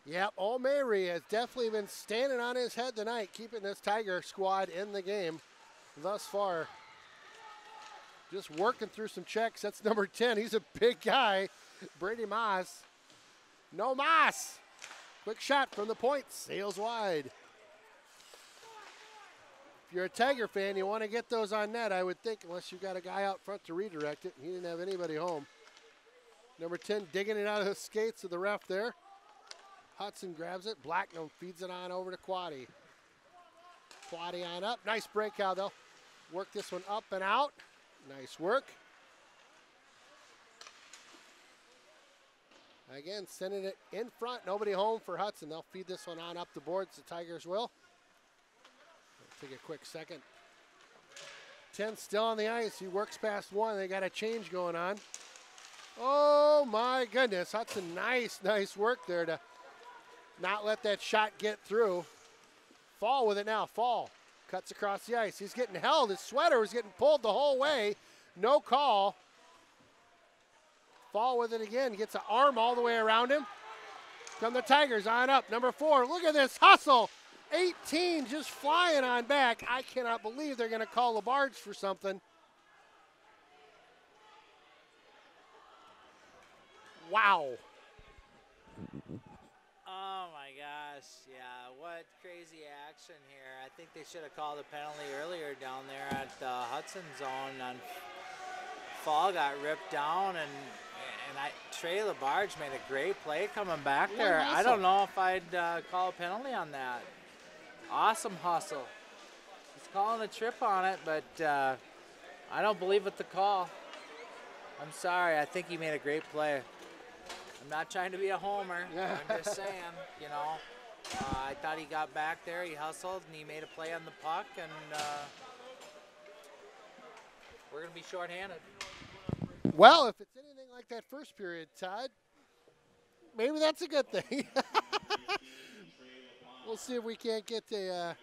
Yep, O'Mary has definitely been standing on his head tonight, keeping this Tiger squad in the game thus far. Just working through some checks. That's number 10. He's a big guy. Brady Moss. No Moss. Quick shot from the point. Sails wide. If you're a Tiger fan, you want to get those on net, I would think, unless you've got a guy out front to redirect it. He didn't have anybody home. Number 10 digging it out of the skates of the ref there. Hudson grabs it. Blacknum feeds it on over to Quaddy. Quaddy on up. Nice breakout, though. Work this one up and out. Nice work. Again, sending it in front. Nobody home for Hudson. They'll feed this one on up the boards. The Tigers will. Take a quick second. 10 still on the ice. He works past one. They got a change going on. Oh, my goodness. Hudson, nice work there to not let that shot get through. Fall with it now. Fall. Cuts across the ice. He's getting held. His sweater was getting pulled the whole way. No call. Fall with it again. Gets an arm all the way around him. Come the Tigers on up. Number 4. Look at this hustle. 18 just flying on back. I cannot believe they're going to call Labarge for something. Wow. Oh my gosh, yeah, what crazy action here. I think they should have called a penalty earlier down there at the Hudson zone. On Fall got ripped down, and Trey Labarge made a great play coming back there. I don't know if I'd call a penalty on that. Awesome hustle. He's calling a trip on it, but I don't believe it's the call. I'm sorry, I think he made a great play. I'm not trying to be a homer. Yeah. I'm just saying, you know. I thought he got back there, he hustled, and he made a play on the puck, and we're going to be shorthanded. Well, if it's anything like that first period, Todd, maybe that's a good thing. We'll see if we can't get a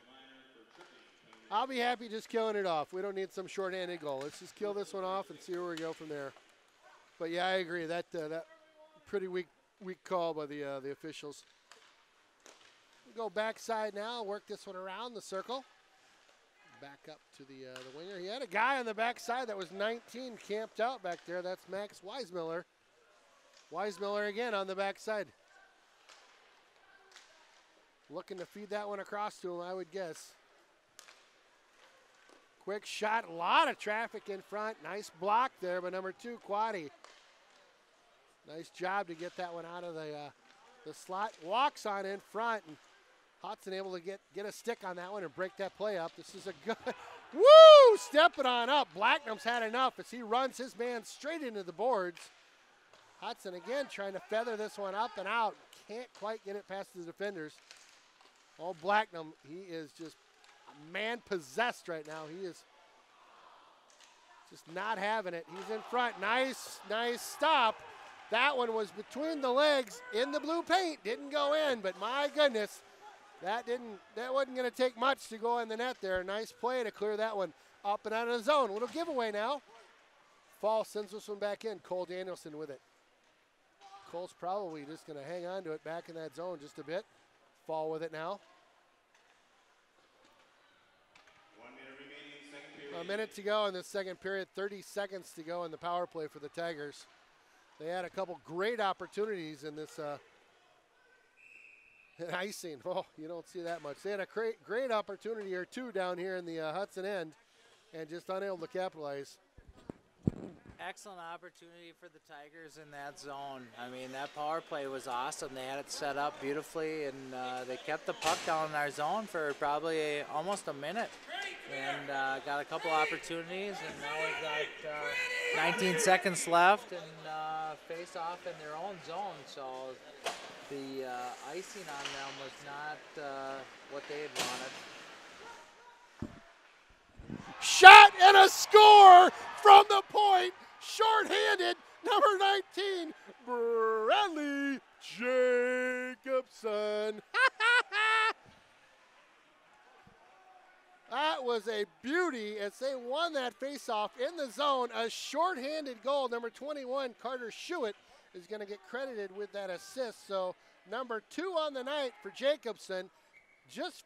I'll be happy just killing it off. We don't need some shorthanded goal. Let's just kill this one off and see where we go from there. But, yeah, I agree. That pretty weak call by the officials. We go backside now, work this one around the circle. Back up to the winger. He had a guy on the backside that was 19 camped out back there. That's Max Weismiller. Weismiller again on the backside. Looking to feed that one across to him, I would guess. Quick shot, a lot of traffic in front. Nice block there by number 2, Quaddy. Nice job to get that one out of the slot. Walks on in front, and Hudson able to get a stick on that one and break that play up. This is a good, woo, stepping on up. Blacknum's had enough as he runs his man straight into the boards. Hudson again trying to feather this one up and out. Can't quite get it past the defenders. Oh, Blacknum, he is just man-possessed right now. He is just not having it. He's in front. Nice stop. That one was between the legs in the blue paint. Didn't go in, but my goodness, that wasn't going to take much to go in the net there. Nice play to clear that one up and out of the zone. Little giveaway now. Fall sends this one back in. Cole Danielson with it. Cole's probably just going to hang on to it back in that zone just a bit. Fall with it now. 1 minute remaining in the second period. A minute to go in the second period. 30 seconds to go in the power play for the Tigers. They had a couple great opportunities in this icing. Oh, you don't see that much. They had a great opportunity or two down here in the Hudson end and just unable to capitalize. Excellent opportunity for the Tigers in that zone. I mean, that power play was awesome. They had it set up beautifully, and they kept the puck down in our zone for probably almost a minute. And got a couple opportunities, and now we've got 19 seconds left and face off in their own zone. So the icing on them was not what they had wanted. Shot and a score from the point. Short-handed, number 19, Bradley Jacobson. That was a beauty as they won that faceoff in the zone. A short-handed goal. Number 21, Carter Schuett, is going to get credited with that assist. So number 2 on the night for Jacobson, just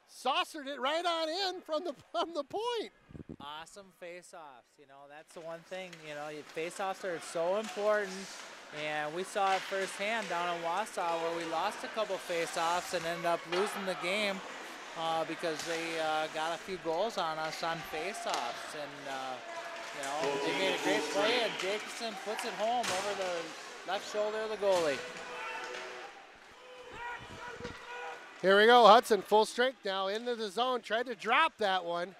saucered it right on in from the point. Awesome face-offs. You know, that's the one thing, you know, face-offs are so important. And we saw it firsthand down in Wausau where we lost a couple face-offs and ended up losing the game because they got a few goals on us on face-offs. And, you know, they made a great play, and Jacobson puts it home over the left shoulder of the goalie. Here we go, Hudson full strength now into the zone, tried to drop that one.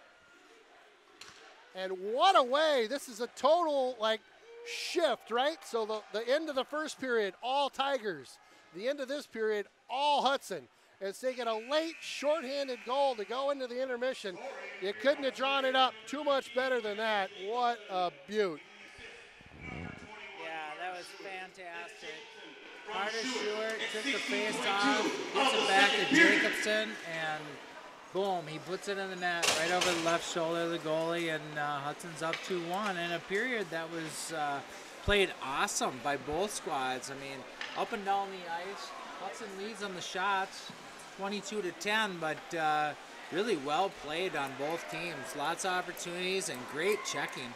And what a way, this is a total like shift, right? So the end of the first period, all Tigers. The end of this period, all Hudson. As they get a late shorthanded goal to go into the intermission. You couldn't have drawn it up too much better than that. What a beaut. Yeah, that was fantastic. Carter Stewart took the face off, gets it back to Jacobson, and boom, he puts it in the net right over the left shoulder of the goalie, and Hudson's up 2-1 in a period that was played awesome by both squads. I mean, up and down the ice, Hudson leads on the shots, 22-10, but really well played on both teams. Lots of opportunities and great checking.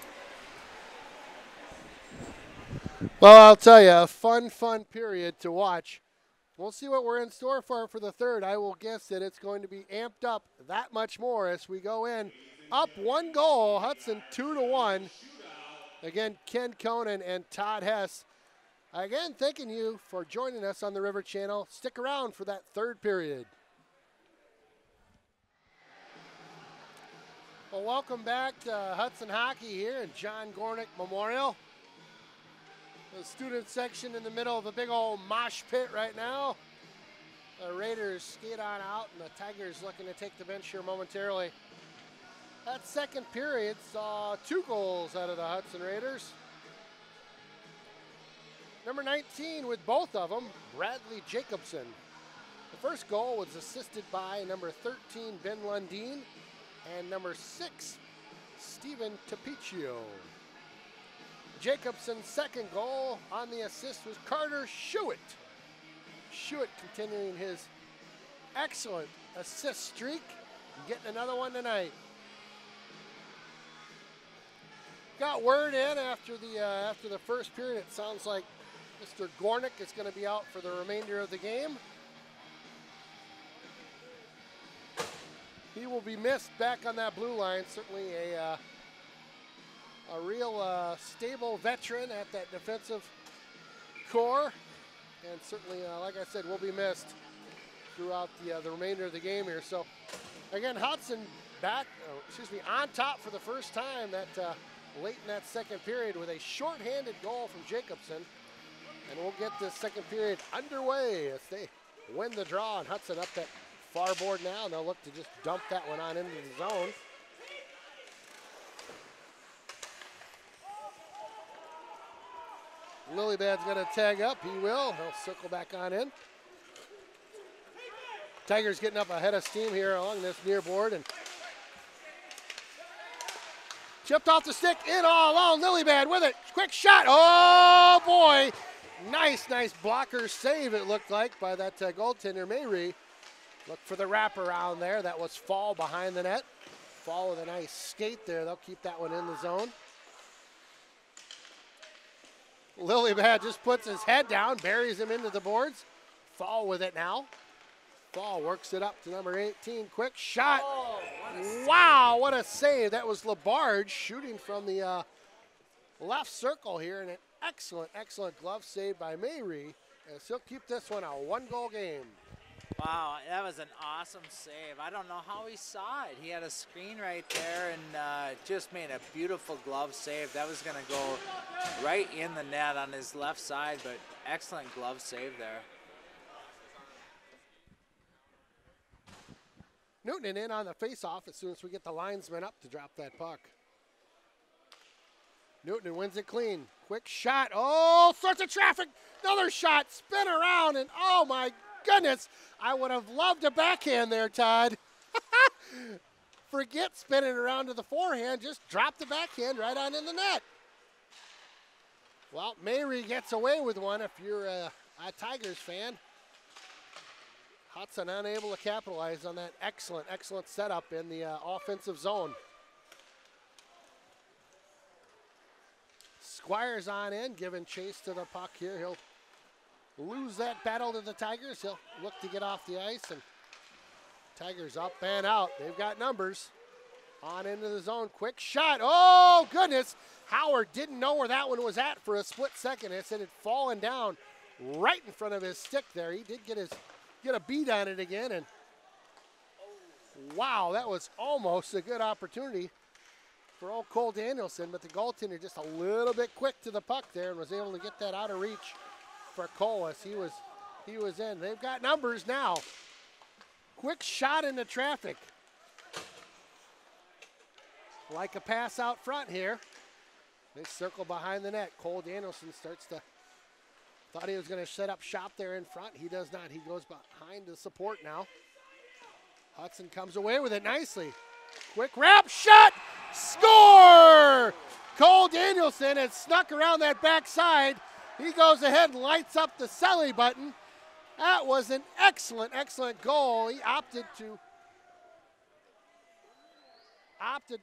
Well, I'll tell you, a fun period to watch. We'll see what we're in store for the third. I will guess that it's going to be amped up that much more as we go in. Up 1 goal, Hudson 2-1. Again, Ken Conan and Todd Hess. Again, thanking you for joining us on the River Channel. Stick around for that third period. Well, welcome back to Hudson Hockey here in John Gornick Memorial. The student section in the middle of a big old mosh pit right now. The Raiders skate on out, and the Tigers looking to take the bench here momentarily. That second period saw 2 goals out of the Hudson Raiders. Number 19 with both of them, Bradley Jacobson. The first goal was assisted by number 13, Ben Lundeen, and number 6, Steven Tapiccio. Jacobson's second goal on the assist was Carter Schuett. Schuett continuing his excellent assist streak and getting another one tonight. Got word in after the first period. It sounds like Mr. Gornick is going to be out for the remainder of the game. He will be missed back on that blue line. Certainly a real stable veteran at that defensive core, and certainly, like I said, will be missed throughout the remainder of the game here. So, again, Hudson on top for the first time late in that second period with a shorthanded goal from Jacobson, and we'll get this second period underway as they win the draw, and Hudson up that far board now, and they'll look to just dump that one on into the zone. Lilybad's going to tag up. He will. He'll circle back on in. Tigers getting up ahead of steam here along this near board. And chipped off the stick. In all alone. Lilybad with it. Quick shot. Oh, boy. Nice blocker save, it looked like, by that goaltender, Mayrie. Look for the wraparound there. That was Fall behind the net. Fall with a nice skate there. They'll keep that one in the zone. Lilybad just puts his head down, buries him into the boards. Fall with it now. Fall works it up to number 18. Quick shot. Oh, wow, what a save. That was Labarge shooting from the left circle here, and an excellent glove save by Mayrie, as he'll keep this one a 1-goal game. Wow, that was an awesome save. I don't know how he saw it. He had a screen right there and just made a beautiful glove save. That was going to go right in the net on his left side, but excellent glove save there. Newton in on the face-off as soon as we get the linesman up to drop that puck. Newton wins it clean. Quick shot. Oh, sorts of traffic. Another shot. Spin around, and oh my goodness, I would have loved a backhand there, Todd. Forget spinning around to the forehand, just drop the backhand right on in the net. Well, Mayrie gets away with one if you're a Tigers fan. Hudson unable to capitalize on that excellent setup in the offensive zone. Squires on in, giving chase to the puck here. He'll lose that battle to the Tigers. He'll look to get off the ice, and Tigers up and out. They've got numbers. On into the zone, quick shot. Oh, goodness. Howard didn't know where that one was at for a split second. It said it had fallen down right in front of his stick there. He did get a beat on it again, and wow, that was almost a good opportunity for old Cole Danielson, but the goaltender just a little bit quick to the puck there and was able to get that out of reach for Cole as he was in. They've got numbers now. Quick shot into traffic. Like a pass out front here. They circle behind the net. Cole Danielson thought he was going to set up shop there in front. He does not. He goes behind to support now. Hudson comes away with it nicely. Quick wrap shot. Score! Cole Danielson had snuck around that backside. He goes ahead and lights up the Selly button. That was an excellent goal. He opted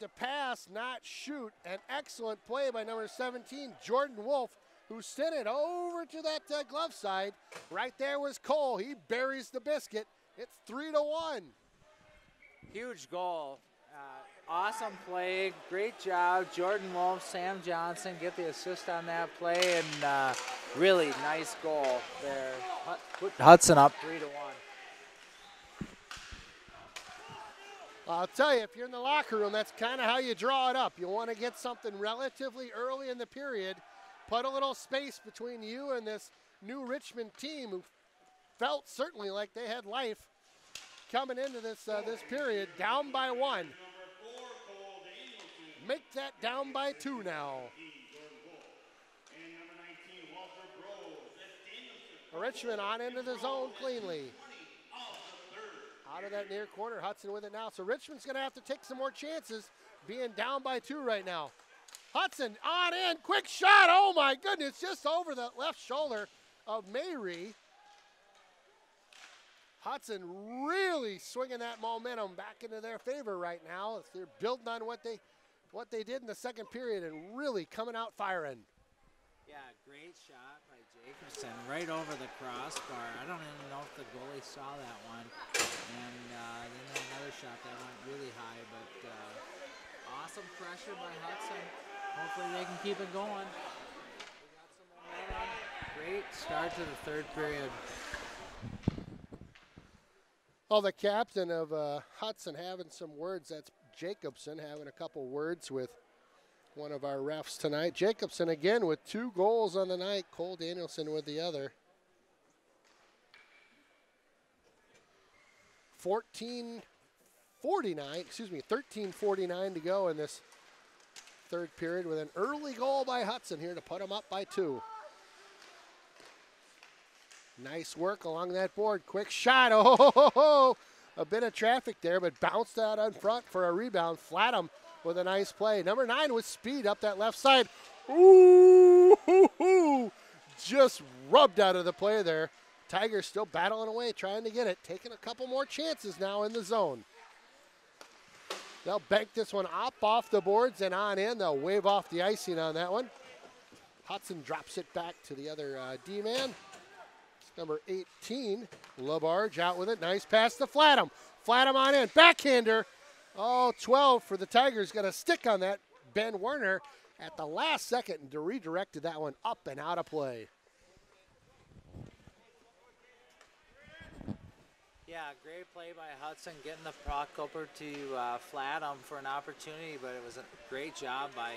to pass, not shoot. An excellent play by number 17, Jordan Wolf, who sent it over to that glove side. Right there was Cole. He buries the biscuit. It's 3-1. Huge goal. Awesome play. Great job. Jordan Wolf, Sam Johnson get the assist on that play, and really nice goal there. Put Hudson up 3-1. I'll tell you, if you're in the locker room, that's kind of how you draw it up. You want to get something relatively early in the period, put a little space between you and this new Richmond team who felt certainly like they had life coming into this period, down by 1. Make that down by 2 now. Richmond on into the zone cleanly. Out of that near corner, Hudson with it now. So Richmond's going to have to take some more chances, being down by 2 right now. Hudson on in, quick shot. Oh my goodness, just over the left shoulder of Mayrie. Hudson really swinging that momentum back into their favor right now. They're building on what they did in the second period and really coming out firing. Yeah, great shot by Jacobson right over the crossbar. I don't even know if the goalie saw that one. And then another shot that went really high, but awesome pressure by Hudson. Hopefully they can keep it going. We got some momentum. Great start to the third period. Well, the captain of Hudson having some words. That's Jacobson having a couple words with one of our refs tonight. Jacobson again with 2 goals on the night. Cole Danielson with the other. 13:49 to go in this third period with an early goal by Hudson here to put him up by 2. Nice work along that board. Quick shot. Oh, a bit of traffic there, but bounced out on front for a rebound. Flatham with a nice play. Number 9 with speed up that left side. Ooh, just rubbed out of the play there. Tigers still battling away, trying to get it. Taking a couple more chances now in the zone. They'll bank this one up off the boards and on in. They'll wave off the icing on that one. Hudson drops it back to the other D-man. Number 18, LaBarge out with it. Nice pass to Flatham. Flatham on in. Backhander. Oh, 12 for the Tigers. Got a stick on that. Ben Werner at the last second and redirected that one up and out of play. Yeah, great play by Hudson, getting the puck over to Flatham for an opportunity, but it was a great job by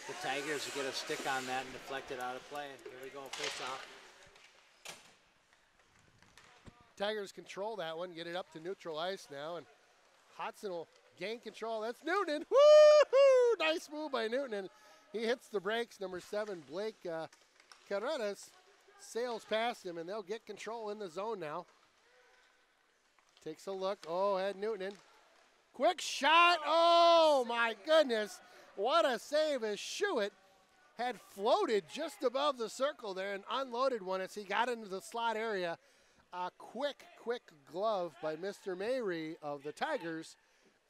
the Tigers to get a stick on that and deflect it out of play. Here we go, face off. Tigers control that one, get it up to neutral ice now, and Hudson will gain control. That's Newton. Woo-hoo! Nice move by Newton, and he hits the brakes. Number 7, Blake Carreras, sails past him, and they'll get control in the zone now. Takes a look. Oh, had Newton in. Quick shot. Oh, my goodness. What a save as Schuett had floated just above the circle there and unloaded one as he got into the slot area. A quick glove by Mr. Mayrie of the Tigers,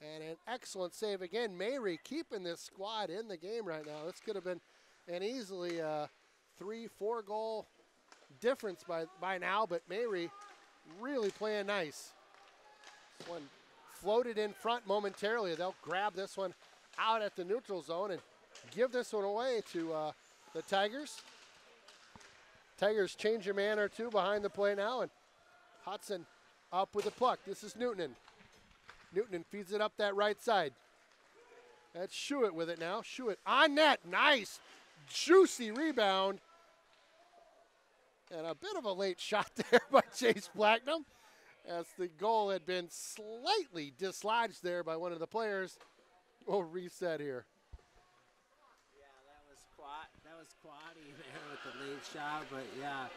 and an excellent save again. Mayrie keeping this squad in the game right now. This could have been an easily 3-4 goal difference by now, but Mayrie really playing nice. This one floated in front momentarily. They'll grab this one out at the neutral zone and give this one away to the Tigers. Tigers change a man or two behind the play now, and Hudson up with the puck. This is Newtonen. Newtonen feeds it up that right side. That's Schuett with it now. Schuett on net. Nice, juicy rebound. And a bit of a late shot there by Chase Blacknam, as the goal had been slightly dislodged there by one of the players. We'll reset here. That was quaddy there with the late shot, but yeah,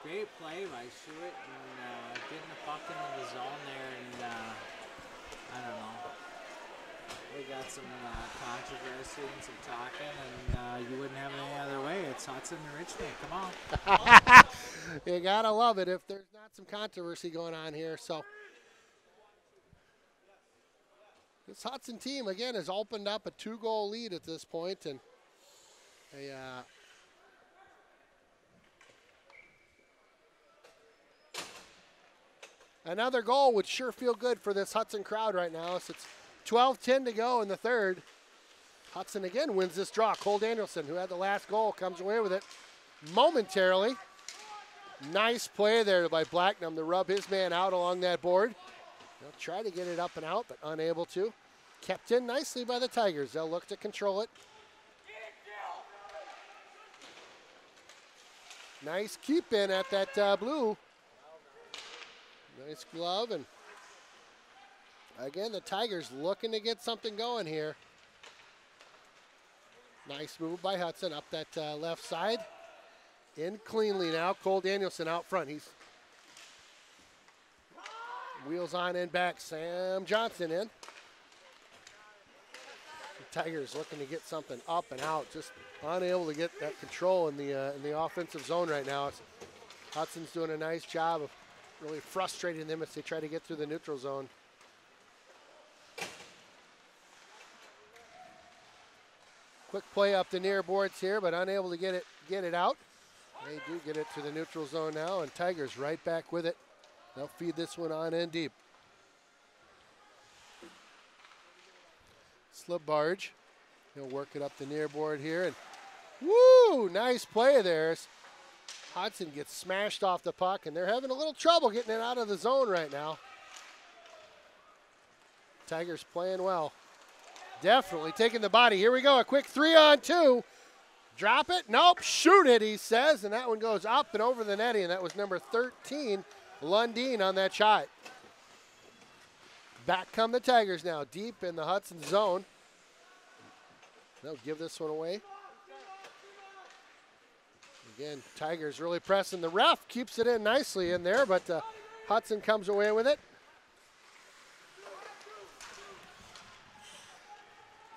great play by Schuett and getting the puck into the zone there, and I don't know. We got some controversy and some talking, and you wouldn't have it any other way. It's Hudson and Richmond. Come on. You gotta love it if there's not some controversy going on here. So this Hudson team again has opened up a 2-goal lead at this point, and another goal would sure feel good for this Hudson crowd right now. So it's 12-10 to go in the third. Hudson again wins this draw. Cole Danielson, who had the last goal, comes away with it momentarily. Nice play there by Blacknam to rub his man out along that board. They'll try to get it up and out, but unable to. Kept in nicely by the Tigers. They'll look to control it. Nice keep in at that blue. Nice glove, and again, the Tigers looking to get something going here. Nice move by Hudson up that left side. In cleanly now, Cole Danielson out front. He's wheels on and back. Sam Johnson in. The Tigers looking to get something up and out, just unable to get that control in the offensive zone right now. Hudson's doing a nice job of really frustrating them as they try to get through the neutral zone. Quick play up the near boards here, but unable to get it out. They do get it to the neutral zone now, and Tigers right back with it. They'll feed this one on in deep. Slip barge. He'll work it up the near board here, and woo! Nice play there. Hudson gets smashed off the puck, and they're having a little trouble getting it out of the zone right now. Tigers playing well. Definitely taking the body. Here we go, a quick 3-on-2. Drop it, nope, shoot it, he says, and that one goes up and over the netting, and that was number 13, Lundeen, on that shot. Back come the Tigers now, deep in the Hudson zone. They'll give this one away. Again, Tigers really pressing. The ref keeps it in nicely in there, but Hudson comes away with it.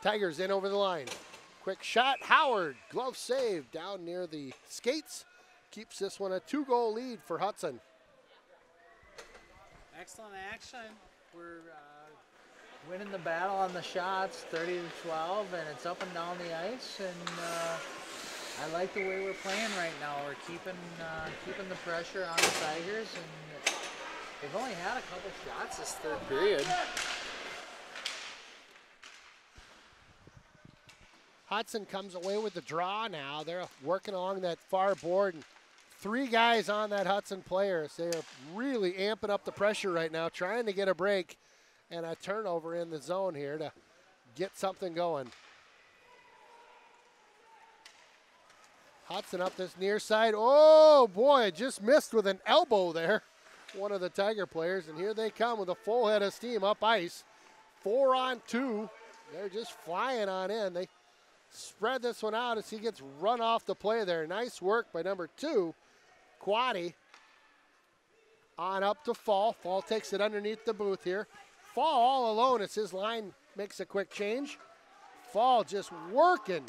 Tigers in over the line. Quick shot, Howard, glove save down near the skates. Keeps this one a 2-goal lead for Hudson. Excellent action. We're winning the battle on the shots, 30-12, and it's up and down the ice, and I like the way we're playing right now. We're keeping the pressure on the Tigers, and they've only had a couple shots this third period. Hudson comes away with the draw now. They're working along that far board, and 3 guys on that Hudson players. They are really amping up the pressure right now, trying to get a break and a turnover in the zone here to get something going. Hudson up this near side. Oh boy, just missed with an elbow there, one of the Tiger players, and here they come with a full head of steam up ice. 4-on-2. They're just flying on in. They spread this one out as he gets run off the play there. Nice work by number 2, Quaddy. On up to Fall. Fall takes it underneath the booth here. Fall all alone as his line makes a quick change. Fall just working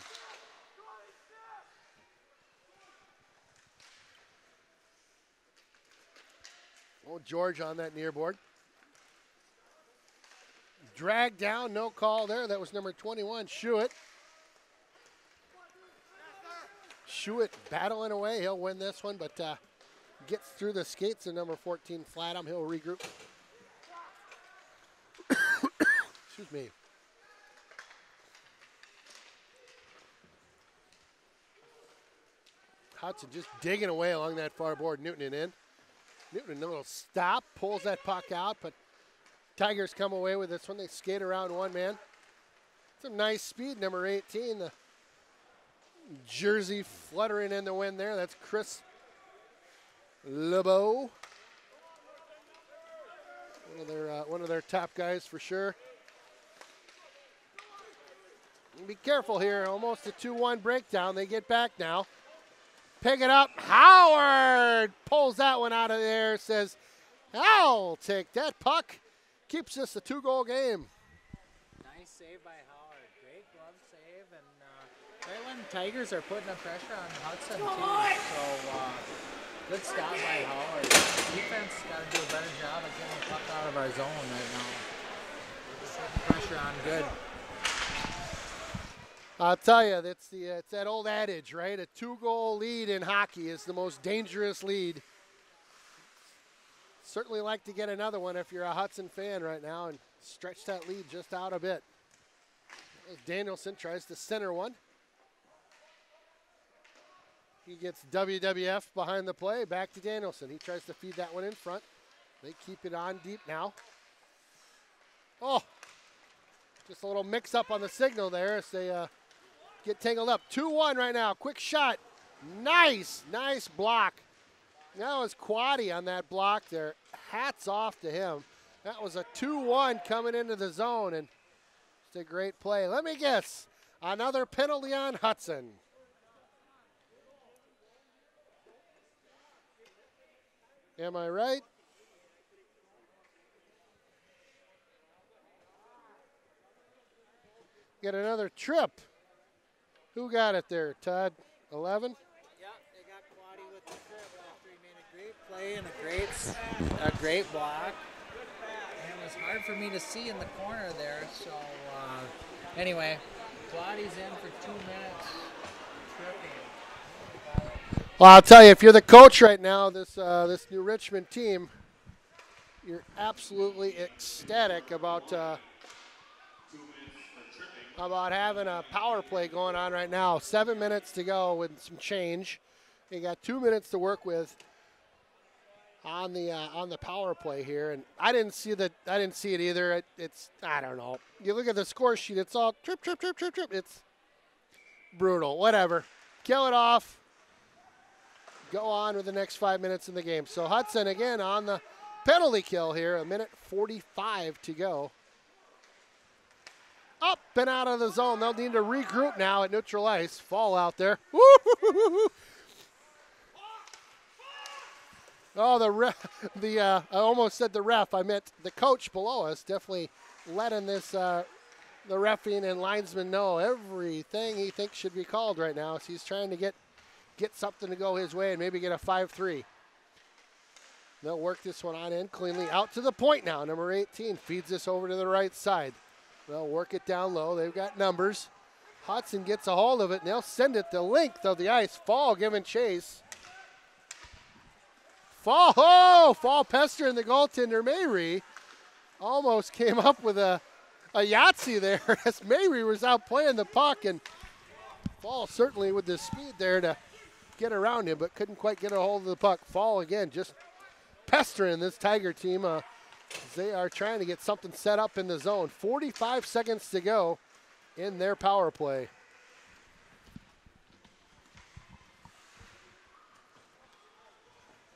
Oh, George on that near board. Drag down, no call there. That was number 21, Shuett. Shuett battling away. He'll win this one, but gets through the skates of number 14, Flatham. He'll regroup. Excuse me. Hudson just digging away along that far board. Newton in. Newton, a little stop, pulls that puck out, but Tigers come away with this one. They skate around one man. Some nice speed, number 18. The jersey fluttering in the wind there. That's Chris LeBeau. One of their top guys for sure. Be careful here. Almost a 2-1 breakdown. They get back now. Pick it up. Howard pulls that one out of there. Says, I'll take that puck. Keeps this a 2-goal game. Nice save by Howard. Great glove save. And right when Tigers are putting the pressure on Hudson, too. So good stop by Howard. Defense got to do a better job of getting the puck out of our zone right now. Just put the pressure on good. I'll tell you, it's that old adage, right? A 2-goal lead in hockey is the most dangerous lead. Certainly like to get another one if you're a Hudson fan right now and stretch that lead just out a bit. Danielson tries to center one. He gets WWF behind the play. Back to Danielson. He tries to feed that one in front. They keep it on deep now. Oh, just a little mix-up on the signal there as they get tangled up. 2-1 right now. Quick shot. Nice block. That was Quaddy on that block there. Hats off to him. That was a 2-1 coming into the zone, and it's a great play. Let me guess, another penalty on Hudson. Am I right? Get another trip. Who got it there, Todd? 11? Yeah, they got Quaddy with the trip after he made a great play and a great block. And it was hard for me to see in the corner there. So anyway, Quaddy's in for 2 minutes. Tripping. Well, I'll tell you, if you're the coach right now, this New Richmond team, you're absolutely ecstatic about having a power play going on right now. 7 minutes to go with some change. You got 2 minutes to work with on the power play here, and I didn't see it either. It's I don't know. You look at the score sheet; it's all trip. It's brutal. Whatever. Kill it off. Go on with the next 5 minutes in the game. So Hudson again on the penalty kill here. 1:45 to go. Up and out of the zone. They'll need to regroup now at neutral ice. Fall out there. Woo-hoo-hoo-hoo. Oh, I almost said the ref. I meant the coach below us. Definitely letting this the referee and linesman know everything he thinks should be called right now. So he's trying to get something to go his way and maybe get a 5-3. They'll work this one on in cleanly. Out to the point now. Number 18 feeds this over to the right side. They'll work it down low. They've got numbers. Hudson gets a hold of it, and they'll send it the length of the ice. Fall giving chase. Fall pestering the goaltender, Mabry. Almost came up with a Yahtzee there as Mabry was out playing the puck, and Fall certainly with the speed there to get around him, but couldn't quite get a hold of the puck. Fall again just pestering this Tiger team. They are trying to get something set up in the zone. 45 seconds to go in their power play.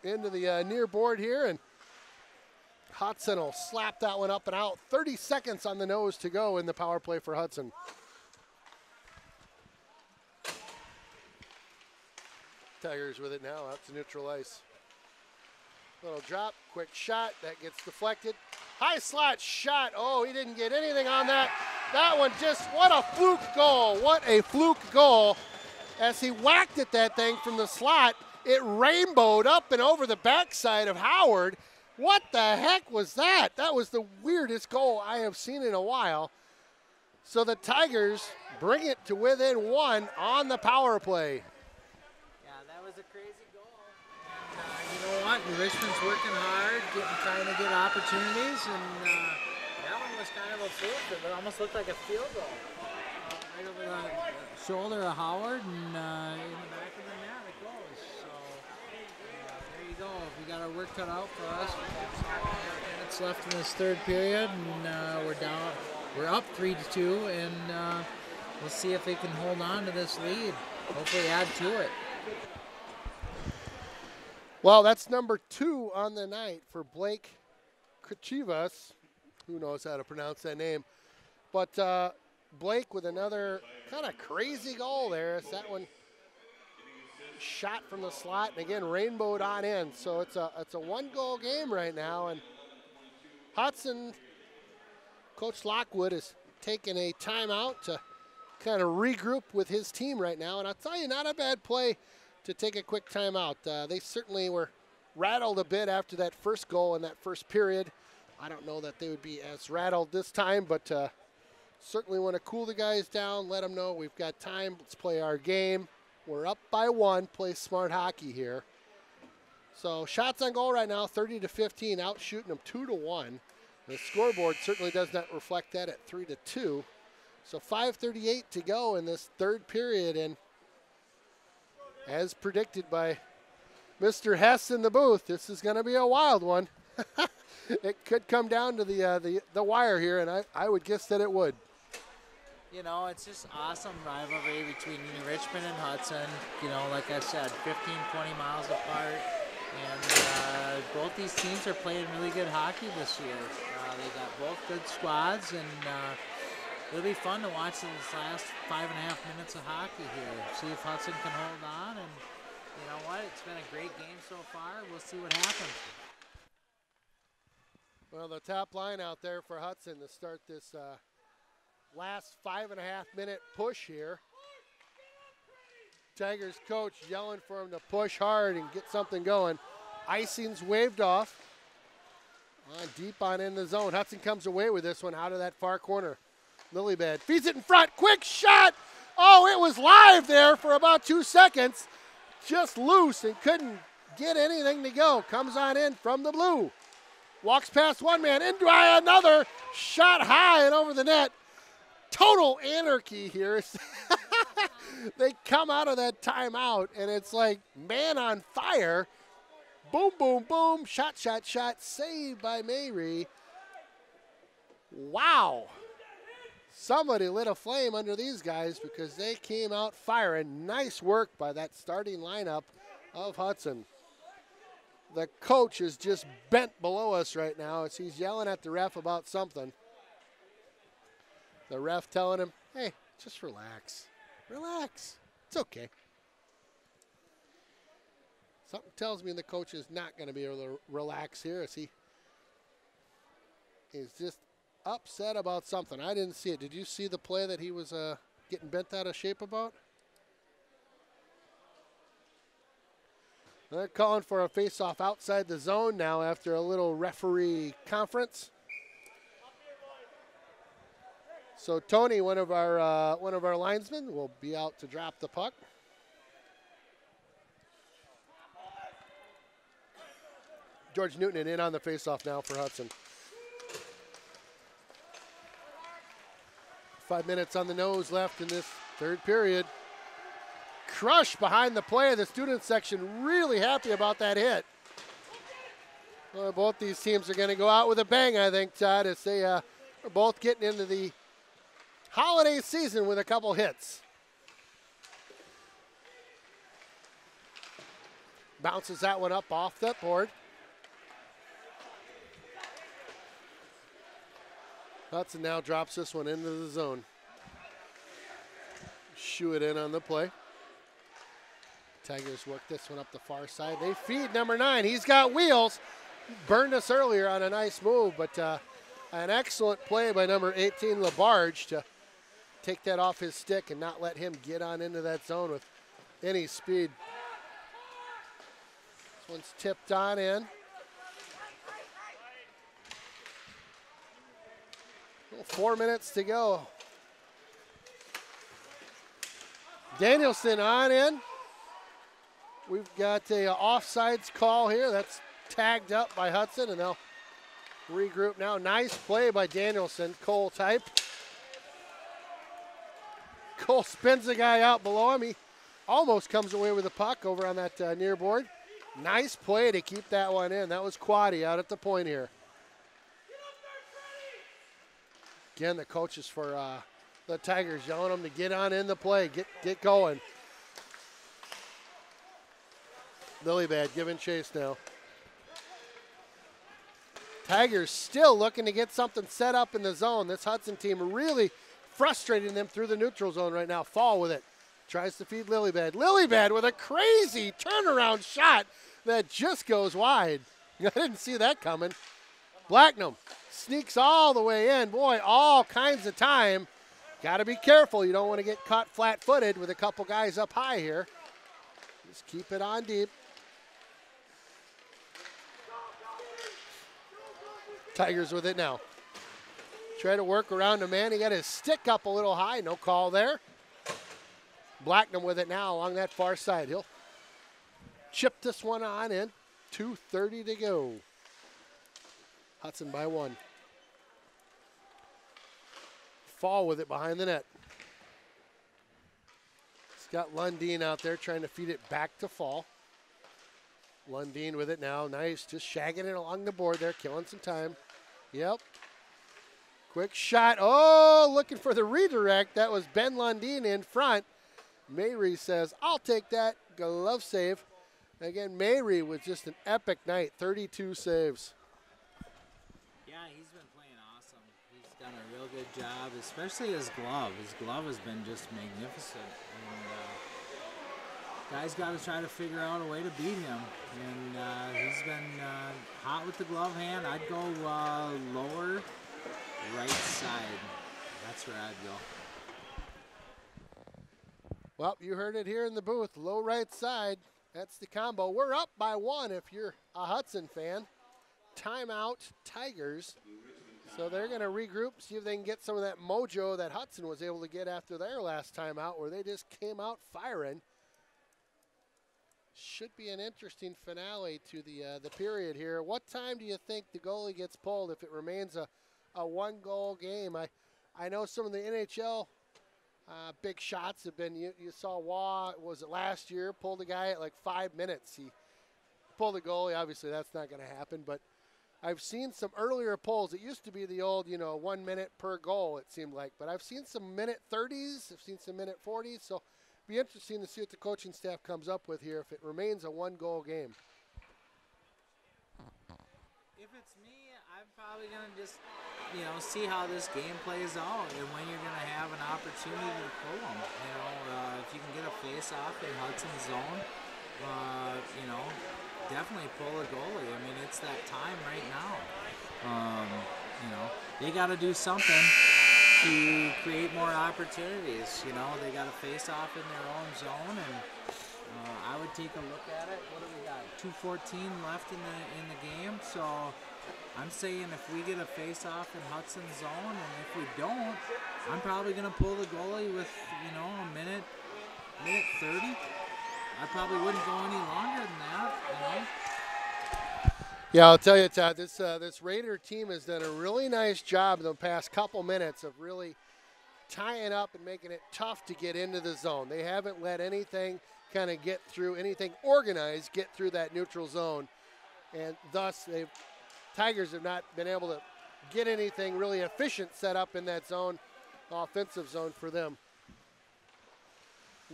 Into the near board here, and Hudson will slap that one up and out. 30 seconds on the nose to go in the power play for Hudson. Tigers with it now, out to neutral ice. Little drop, quick shot, that gets deflected. High slot shot, oh, he didn't get anything on that. That one just, what a fluke goal. What a fluke goal. As he whacked at that thing from the slot, it rainbowed up and over the backside of Howard. What the heck was that? That was the weirdest goal I have seen in a while. So the Tigers bring it to within 1 on the power play. Yeah, that was a crazy goal. And you know what? Richmond's working hard, trying to get opportunities, and that one was kind of a fluke. It almost looked like a field goal. Right over the shoulder of Howard, and in the back of the net it goes. So there you go. We got our work cut out for us. We got 5 minutes left in this third period, and we're up 3-2, and we'll see if they can hold on to this lead. Hopefully add to it. Well, that's number 2 on the night for Blake Krachivas. Who knows how to pronounce that name? But Blake with another kind of crazy goal there. It's that one shot from the slot, and again, rainbowed on in. So it's a 1-goal game right now, and Hudson, Coach Lockwood is taking a timeout to kind of regroup with his team right now. And I'll tell you, not a bad play to take a quick timeout. They certainly were rattled a bit after that first goal in that first period. I don't know that they would be as rattled this time, but certainly want to cool the guys down, let them know we've got time. Let's play our game. We're up by 1. Play smart hockey here. So shots on goal right now, 30-15, out shooting them 2-1. The scoreboard certainly does not reflect that at 3-2. So 5:38 to go in this third period, and as predicted by Mr. Hess in the booth, this is going to be a wild one. It could come down to the wire here, and I would guess that it would. You know, it's just awesome rivalry between Richmond and Hudson. You know, like I said, 15, 20 miles apart. And both these teams are playing really good hockey this year. They got both good squads, and it'll be fun to watch these last 5.5 minutes of hockey here. See if Hudson can hold on, and you know what? It's been a great game so far. We'll see what happens. Well, the top line out there for Hudson to start this last 5.5-minute push here. Tigers coach yelling for him to push hard and get something going. Icing's waved off. Deep on in the zone. Hudson comes away with this one out of that far corner. Lilybad feeds it in front. Quick shot. Oh, it was live there for about 2 seconds. Just loose and couldn't get anything to go. Comes on in from the blue. Walks past one man, into another. Shot high and over the net. Total anarchy here. They come out of that timeout, and it's like man on fire. Boom, boom, boom. Shot, shot, shot. Saved by Mary. Wow. Somebody lit a flame under these guys because they came out firing. Nice work by that starting lineup of Hudson. The coach is just bent below us right now as he's yelling at the ref about something. The ref telling him, hey, just relax. Relax. It's okay. Something tells me the coach is not going to be able to relax here as he is just upset about something. I didn't see it. Did you see the play that he was getting bent out of shape about? They're calling for a face-off outside the zone now after a little referee conference. So Tony, one of our linesmen, will be out to drop the puck. George Newton in on the face-off now for Hudson. 5 minutes on the nose left in this third period. Crush behind the play. The student section really happy about that hit. Well, both these teams are going to go out with a bang, I think, Todd, as they are both getting into the holiday season with a couple hits. Bounces that one up off that board. Hudson now drops this one into the zone. Shoo it in on the play. Tigers work this one up the far side. They feed number 9. He's got wheels. Burned us earlier on a nice move, but an excellent play by number 18, Labarge, to take that off his stick and not let him get on into that zone with any speed. This one's tipped on in. 4 minutes to go. Danielson on in. We've got a offsides call here. That's tagged up by Hudson, and they'll regroup now. Nice play by Danielson. Cole type. Cole spins the guy out below him. He almost comes away with the puck over on that near board. Nice play to keep that one in. That was Quaddy out at the point here. Again, the coaches for the Tigers yelling them to get on in the play, get going. Lilybad giving chase now. Tigers still looking to get something set up in the zone. This Hudson team really frustrating them through the neutral zone right now. Fall with it. Tries to feed Lilybad. Lilybad with a crazy turnaround shot that just goes wide. I didn't see that coming. Blacknam sneaks all the way in. Boy, all kinds of time. Got to be careful. You don't want to get caught flat-footed with a couple guys up high here. Just keep it on deep. Tigers with it now. Try to work around the man. He got his stick up a little high. No call there. Blacknam with it now along that far side. He'll chip this one on in. 2:30 to go. Hudson by 1. Fall with it behind the net. He's got Lundeen out there trying to feed it back to Fall. Lundeen with it now. Nice. Just shagging it along the board there. Killing some time. Yep. Quick shot. Oh, looking for the redirect. That was Ben Lundeen in front. Mayre says, I'll take that. Glove save. Again, Mayre with just an epic night. 32 saves. Yeah, he's been playing awesome. He's done a real good job, especially his glove. His glove has been just magnificent. And guys got to try to figure out a way to beat him. And he's been hot with the glove hand. I'd go lower right side. That's where I'd go. Well, you heard it here in the booth. Low right side. That's the combo. We're up by 1 if you're a Hudson fan. Timeout, Tigers. So they're going to regroup, see if they can get some of that mojo that Hudson was able to get after their last timeout, where they just came out firing. Should be an interesting finale to the period here. What time do you think the goalie gets pulled if it remains a 1-goal game? I know some of the NHL big shots have been, you saw Waugh, was it last year, pulled a guy at like 5 minutes. He pulled the goalie. Obviously, that's not going to happen, but I've seen some earlier polls. It used to be the old, 1 minute per goal, it seemed like, but I've seen some minute 30s. I've seen some minute 40s, so be interesting to see what the coaching staff comes up with here if it remains a 1-goal game. If it's me, I'm probably going to just, see how this game plays out and when you're going to have an opportunity to pull them. If you can get a face-off in Hudson's zone, definitely pull a goalie. I mean, it's that time right now. They got to do something to create more opportunities. They got to face off in their own zone, and I would take a look at it. What do we got? 2:14 left in the game. So I'm saying if we get a face off in Hudson's zone, and if we don't, I'm probably going to pull the goalie with a minute 30. I probably wouldn't go any longer than that. Yeah, I'll tell you, Todd, this Raider team has done a really nice job in the past couple minutes of really tying up and making it tough to get into the zone. They haven't let anything kind of get through, anything organized get through that neutral zone, and thus Tigers have not been able to get anything really efficient set up in that zone, offensive zone for them.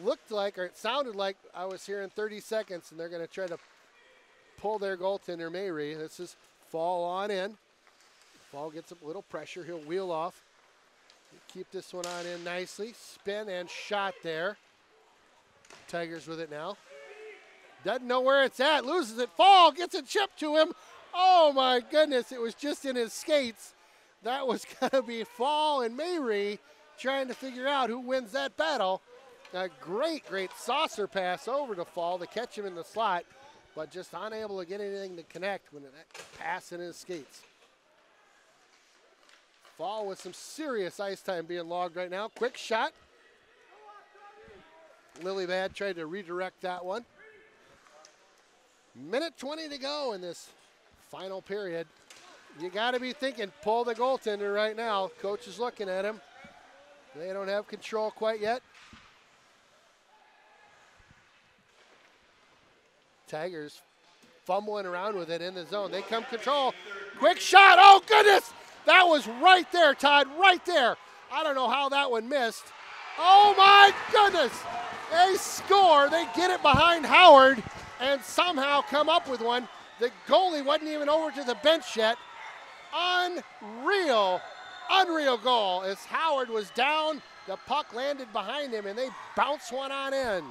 Looked like, or it sounded like I was hearing 30 seconds, and they're going to try to pull their goaltender, Mayre. This is Fall on in. Fall gets a little pressure. He'll wheel off. Keep this one on in nicely. Spin and shot there. Tigers with it now. Doesn't know where it's at. Loses it. Fall gets a chip to him. Oh, my goodness. It was just in his skates. That was going to be Fall and Mayre trying to figure out who wins that battle. A great saucer pass over to Fall to catch him in the slot, but just unable to get anything to connect when that pass in his skates. Fall with some serious ice time being logged right now. Quick shot. Lilybad tried to redirect that one. Minute 20 to go in this final period. You got to be thinking, pull the goaltender right now. Coach is looking at him. They don't have control quite yet. Tigers fumbling around with it in the zone. They come control. Quick shot. Oh, goodness. That was right there, Todd, right there. I don't know how that one missed. Oh, my goodness. They score. They get it behind Howard and somehow come up with one. The goalie wasn't even over to the bench yet. Unreal goal. As Howard was down, the puck landed behind him, and they bounce one on in.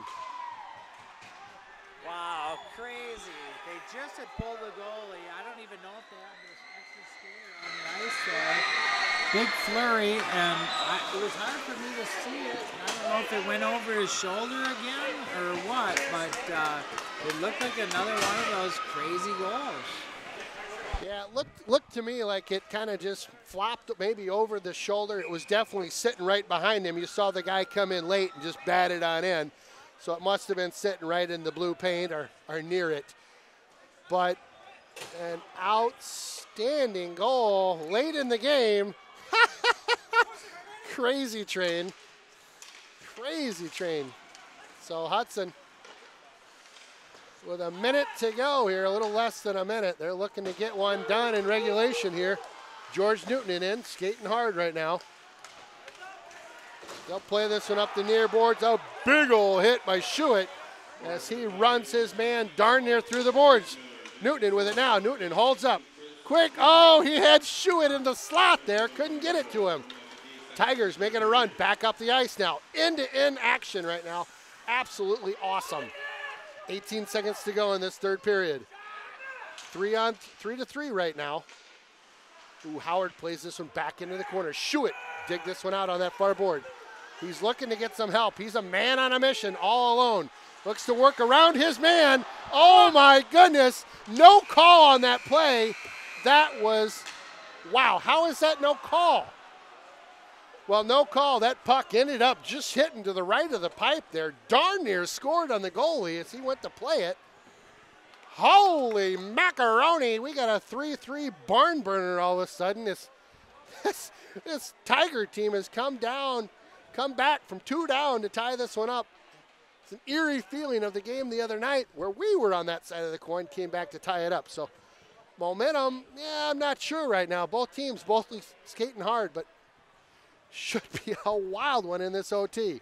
Wow, crazy. They just had pulled the goalie. I don't even know if they have this extra skater on the ice there. Big flurry, and it was hard for me to see it. I don't know if it went over his shoulder again or what, but it looked like another one of those crazy goals. Yeah, it looked to me like it kind of just flopped maybe over the shoulder. It was definitely sitting right behind him. You saw the guy come in late and just bat it on in. So it must have been sitting right in the blue paint or near it. But an outstanding goal late in the game. Crazy train. Crazy train. So Hudson, with a minute to go here, a little less than a minute. They're looking to get one done in regulation here. George Newton in, skating hard right now. They'll play this one up the near boards. A big ol' hit by Schuett as he runs his man darn near through the boards. Newton with it now. Newton holds up. Quick. Oh, he had Schuett in the slot there. Couldn't get it to him. Tigers making a run back up the ice now. End-to-end action right now. Absolutely awesome. 18 seconds to go in this third period. 3-3 right now. Ooh, Howard plays this one back into the corner. Schuett dig this one out on that far board. He's looking to get some help. He's a man on a mission all alone. Looks to work around his man. Oh my goodness. No call on that play. That was, wow, how is that no call? Well, no call. That puck ended up just hitting to the right of the pipe there. Darn near scored on the goalie as he went to play it. Holy macaroni. We got a 3-3 barn burner all of a sudden. This Tiger team has come back from 2 down to tie this one up. It's an eerie feeling of the game the other night where we were on that side of the coin, came back to tie it up. So momentum, yeah, I'm not sure right now. Both teams, both skating hard, but should be a wild one in this OT.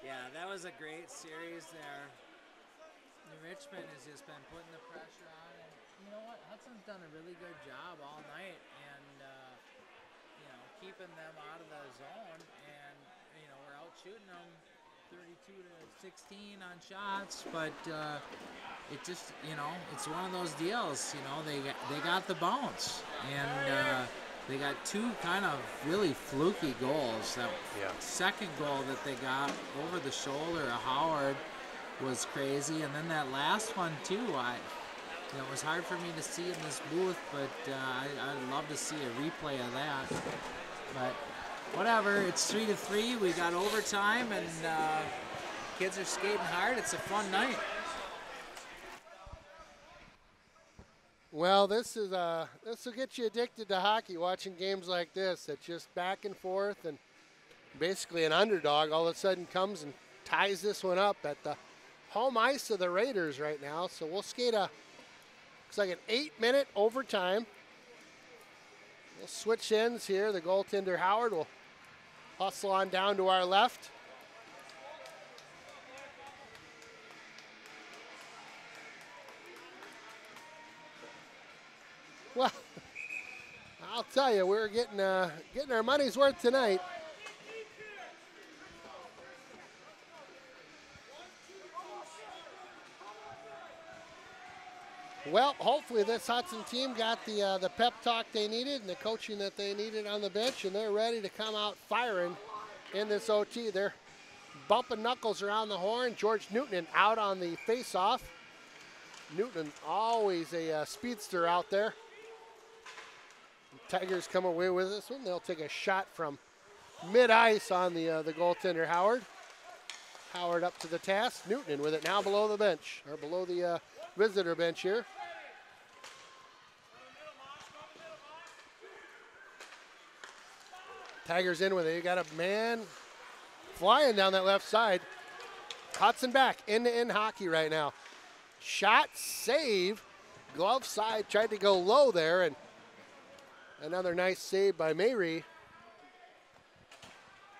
Yeah, that was a great series there. Richmond has just been putting the pressure on, and you know what? Hudson's done a really good job all night, and keeping them out of the zone, and we're out shooting them 32-16 on shots, but it just it's one of those deals. They got the bounce, and they got 2 kind of really fluky goals. That second goal that they got over the shoulder of Howard was crazy, and then that last one too. It was hard for me to see in this booth, but I'd love to see a replay of that. But whatever, it's 3-3. We got overtime, and kids are skating hard. It's a fun night. Well, this will get you addicted to hockey, watching games like this. It's just back and forth, and basically an underdog all of a sudden comes and ties this one up at the home ice of the Raiders right now. So we'll skate looks like an 8-minute overtime. We'll switch ends here. The goaltender Howard will hustle on down to our left. Well, I'll tell you, we're getting our money's worth tonight. Well, hopefully this Hudson team got the pep talk they needed and the coaching that they needed on the bench, and they're ready to come out firing in this OT. They're bumping knuckles around the horn. George Newton out on the face-off. Newton always a speedster out there. Tigers come away with this one. They'll take a shot from mid-ice on the goaltender, Howard. Howard up to the task. Newton with it now below the bench, or below the visitor bench here. Tigers in with it. You got a man flying down that left side. Hudson back, end-to-end hockey right now. Shot, save, glove side, tried to go low there, and another nice save by Mayrie.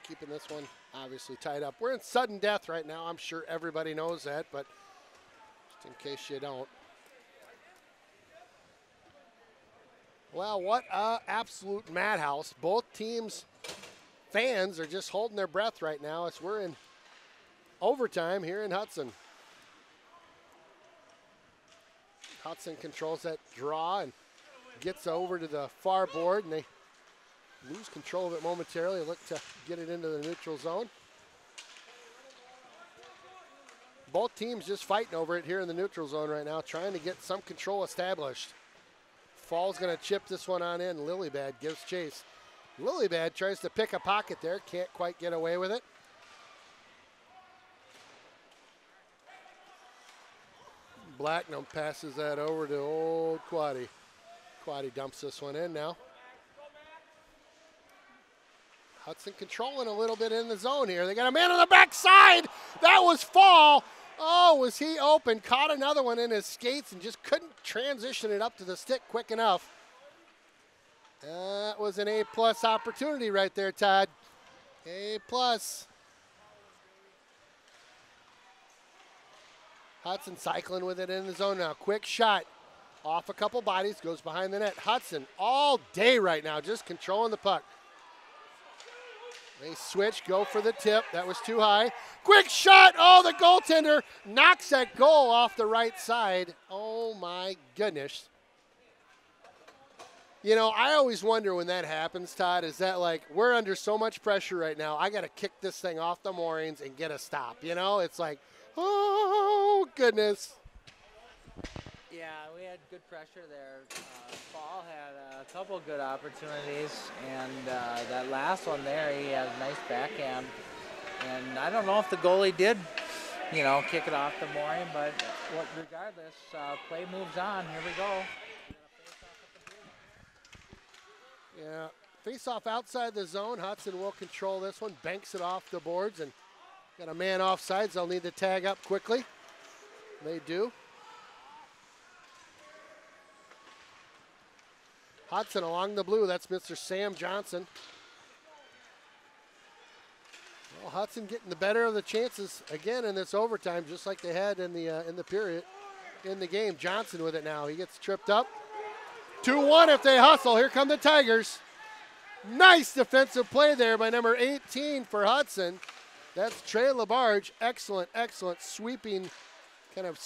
Keeping this one obviously tied up. We're in sudden death right now. I'm sure everybody knows that, but just in case you don't. Well, what a absolute madhouse. Both teams' fans are just holding their breath right now as we're in overtime here in Hudson. Hudson controls that draw and gets over to the far board, and they lose control of it momentarily. Look to get it into the neutral zone. Both teams just fighting over it here in the neutral zone right now, trying to get some control established. Fall's going to chip this one on in. Lilybad gives chase. Lilybad tries to pick a pocket there, can't quite get away with it. Blacknum passes that over to old Quaddy. Quaddy dumps this one in now. Hudson controlling a little bit in the zone here. They got a man on the backside. That was Fall. Oh, was he open? Caught another one in his skates and just couldn't transition it up to the stick quick enough. That was an A-plus opportunity right there, Todd. A-plus. Hudson cycling with it in the zone now. Quick shot. Off a couple bodies, goes behind the net. Hudson all day right now, just controlling the puck. They switch, go for the tip. That was too high. Quick shot. Oh, the goaltender knocks that goal off the right side. Oh, my goodness. You know, I always wonder when that happens, Todd, is that like we're under so much pressure right now. I got to kick this thing off the moorings and get a stop. You know, it's like, oh, goodness. Yeah, we had good pressure there. Paul had a couple good opportunities, and that last one there, he had a nice backhand. And I don't know if the goalie did, you know, kick it off the mooring, but regardless, play moves on. Here we go. Yeah, face off outside the zone. Hudson will control this one, banks it off the boards, and got a man offsides. They'll need to tag up quickly. They do. Hudson along the blue. That's Mr. Sam Johnson. Well, Hudson getting the better of the chances again in this overtime, just like they had in the period in the game. Johnson with it now. He gets tripped up. 2-1 if they hustle. Here come the Tigers. Nice defensive play there by number 18 for Hudson. That's Trey Labarge. Excellent, excellent sweeping kind of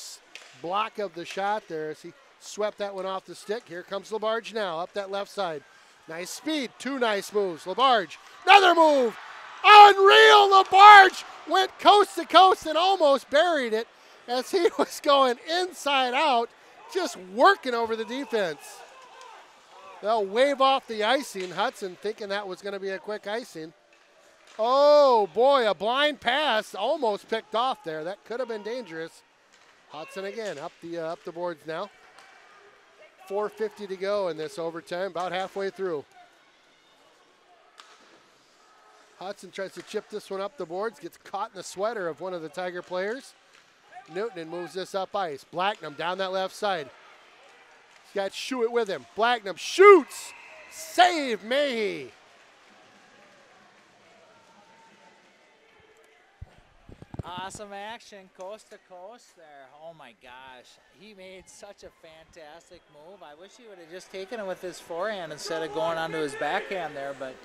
block of the shot there as he swept that one off the stick. Here comes Labarge now up that left side. Nice speed, two nice moves. Labarge, another move. Unreal, Labarge went coast to coast and almost buried it as he was going inside out, just working over the defense. They'll wave off the icing. Hudson thinking that was going to be a quick icing. Oh boy, a blind pass almost picked off there. That could have been dangerous. Hudson again up the boards now. 4:50 to go in this overtime, about halfway through. Hudson tries to chip this one up the boards, gets caught in the sweater of one of the Tiger players. Newton moves this up ice. Blacknum down that left side. He's got Schuett with him. Blacknum shoots. Save Mayhe. Awesome action, coast to coast there. Oh my gosh, he made such a fantastic move. I wish he would have just taken it with his forehand instead of going onto his backhand there, but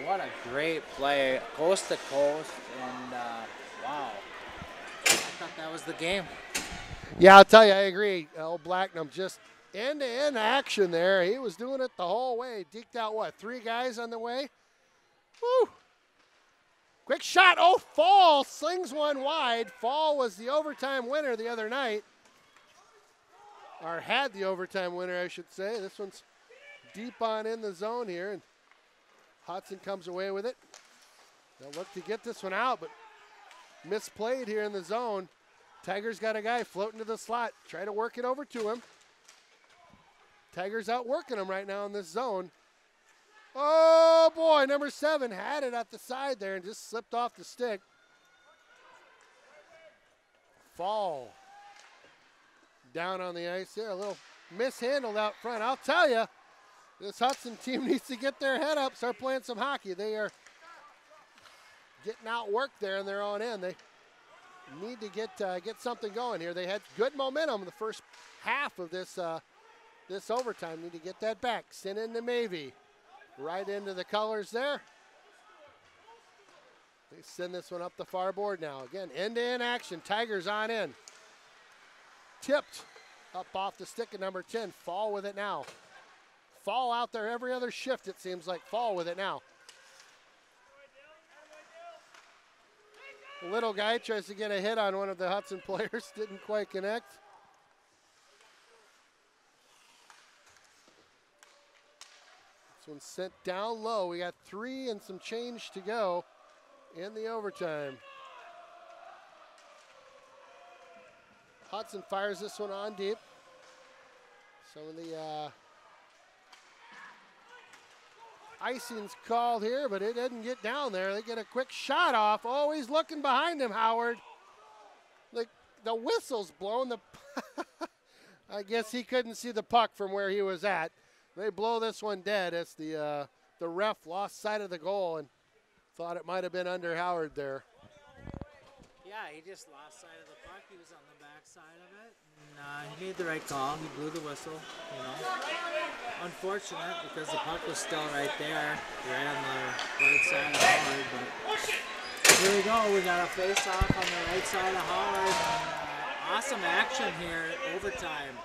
what a great play, coast to coast, and wow. I thought that was the game. Yeah, I'll tell you, I agree. Old Blacknum just end-to-end action there. He was doing it the whole way. Deked out, what, 3 guys on the way? Woo! Quick shot. Oh, Fall slings one wide. Fall was the overtime winner the other night. Or had the overtime winner, I should say. This one's deep on in the zone here, and Hudson comes away with it. They'll look to get this one out, but misplayed here in the zone. Tigers got a guy floating to the slot. Try to work it over to him. Tigers out working him right now in this zone. Oh boy, number 7 had it at the side there and just slipped off the stick. Fall down on the ice there. A little mishandled out front. I'll tell you, this Hudson team needs to get their head up, start playing some hockey. They are getting outworked there in their own end. They need to get something going here. They had good momentum in the first half of this this overtime. Need to get that back. Send into Mavey. Right into the colors there. They send this one up the far board now. Again, end-to-end action. Tigers on in. Tipped up off the stick of number 10. Fall with it now. Fall out there every other shift, it seems like. Fall with it now. The little guy tries to get a hit on one of the Hudson players. Didn't quite connect. This one's sent down low. We got 3 and some change to go in the overtime. Hudson fires this one on deep. Some of the icing's called here, but it didn't get down there. They get a quick shot off. Oh, he's looking behind him, Howard. The whistle's blown. I guess he couldn't see the puck from where he was at. They blow this one dead as the ref lost sight of the goal and thought it might have been under Howard there. Yeah, he just lost sight of the puck. He was on the back side of it. And he made the right call. He blew the whistle, you know. Unfortunate because the puck was still right there, right on the right side of Howard. But here we go. We got a face-off on the right side of Howard. And, awesome action here, overtime.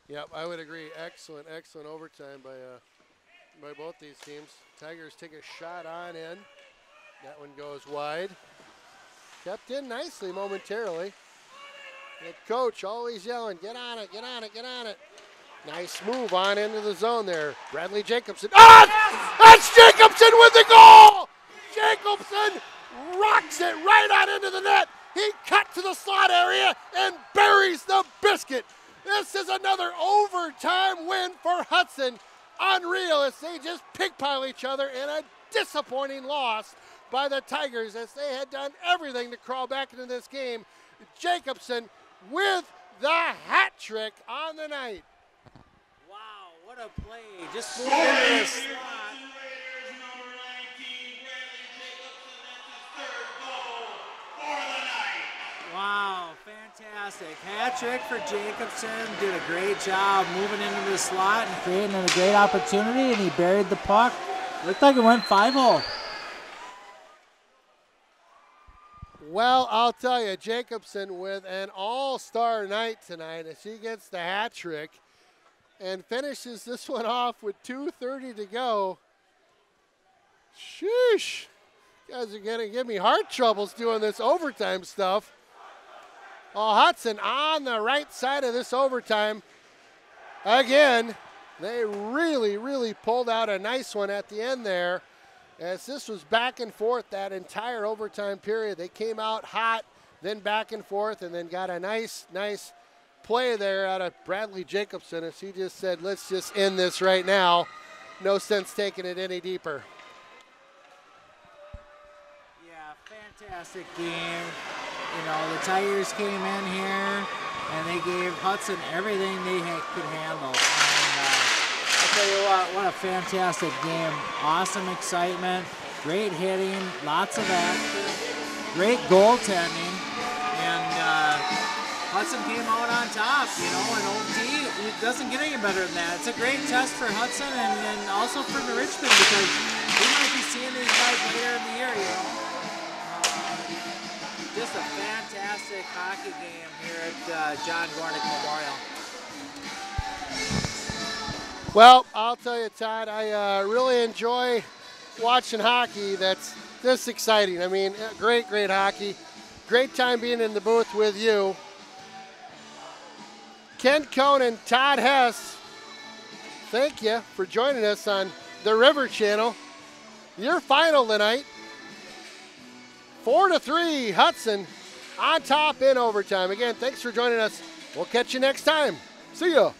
Yep, I would agree. Excellent, excellent overtime by both these teams. Tigers take a shot on in. That one goes wide. Kept in nicely momentarily. The coach always yelling, get on it, get on it, get on it. Nice move on into the zone there. Bradley Jacobson. Ah! That's Jacobson with the goal! Jacobson rocks it right on into the net. He cut to the slot area and buries the biscuit. This is another overtime win for Hudson. Unreal as they just pig-pile each other in a disappointing loss by the Tigers as they had done everything to crawl back into this game. Jacobson with the hat trick on the night. Wow, what a play. Just moved into the slot. Wow, fantastic. Hat trick for Jacobson. Did a great job moving into the slot and creating a great opportunity, and he buried the puck. Looked like it went 5-0. Well, I'll tell you, Jacobson with an all-star night tonight as he gets the hat trick and finishes this one off with 2:30 to go. Sheesh. You guys are going to give me heart troubles doing this overtime stuff. Oh, Hudson on the right side of this overtime. Again, they really, really pulled out a nice one at the end there. As this was back and forth that entire overtime period. They came out hot, then back and forth, and then got a nice play there out of Bradley Jacobson as he just said, let's just end this right now. No sense taking it any deeper. Yeah, fantastic game. You know, the Tigers came in here and they gave Hudson everything they could handle. And I'll tell you what a fantastic game. Awesome excitement, great hitting, lots of action, great goaltending, and Hudson came out on top, you know, and OT, it doesn't get any better than that. It's a great test for Hudson and also for the Richmond because we might be seeing these guys later in the year, you know. Just a fantastic hockey game here at John Gornick Memorial. Well, I'll tell you, Todd, I really enjoy watching hockey that's this exciting. I mean, great hockey. Great time being in the booth with you. Ken Cohn and Todd Hess thank you for joining us on the River Channel. Your final tonight, 4-3, Hudson on top in overtime. Again, thanks for joining us. We'll catch you next time. See ya.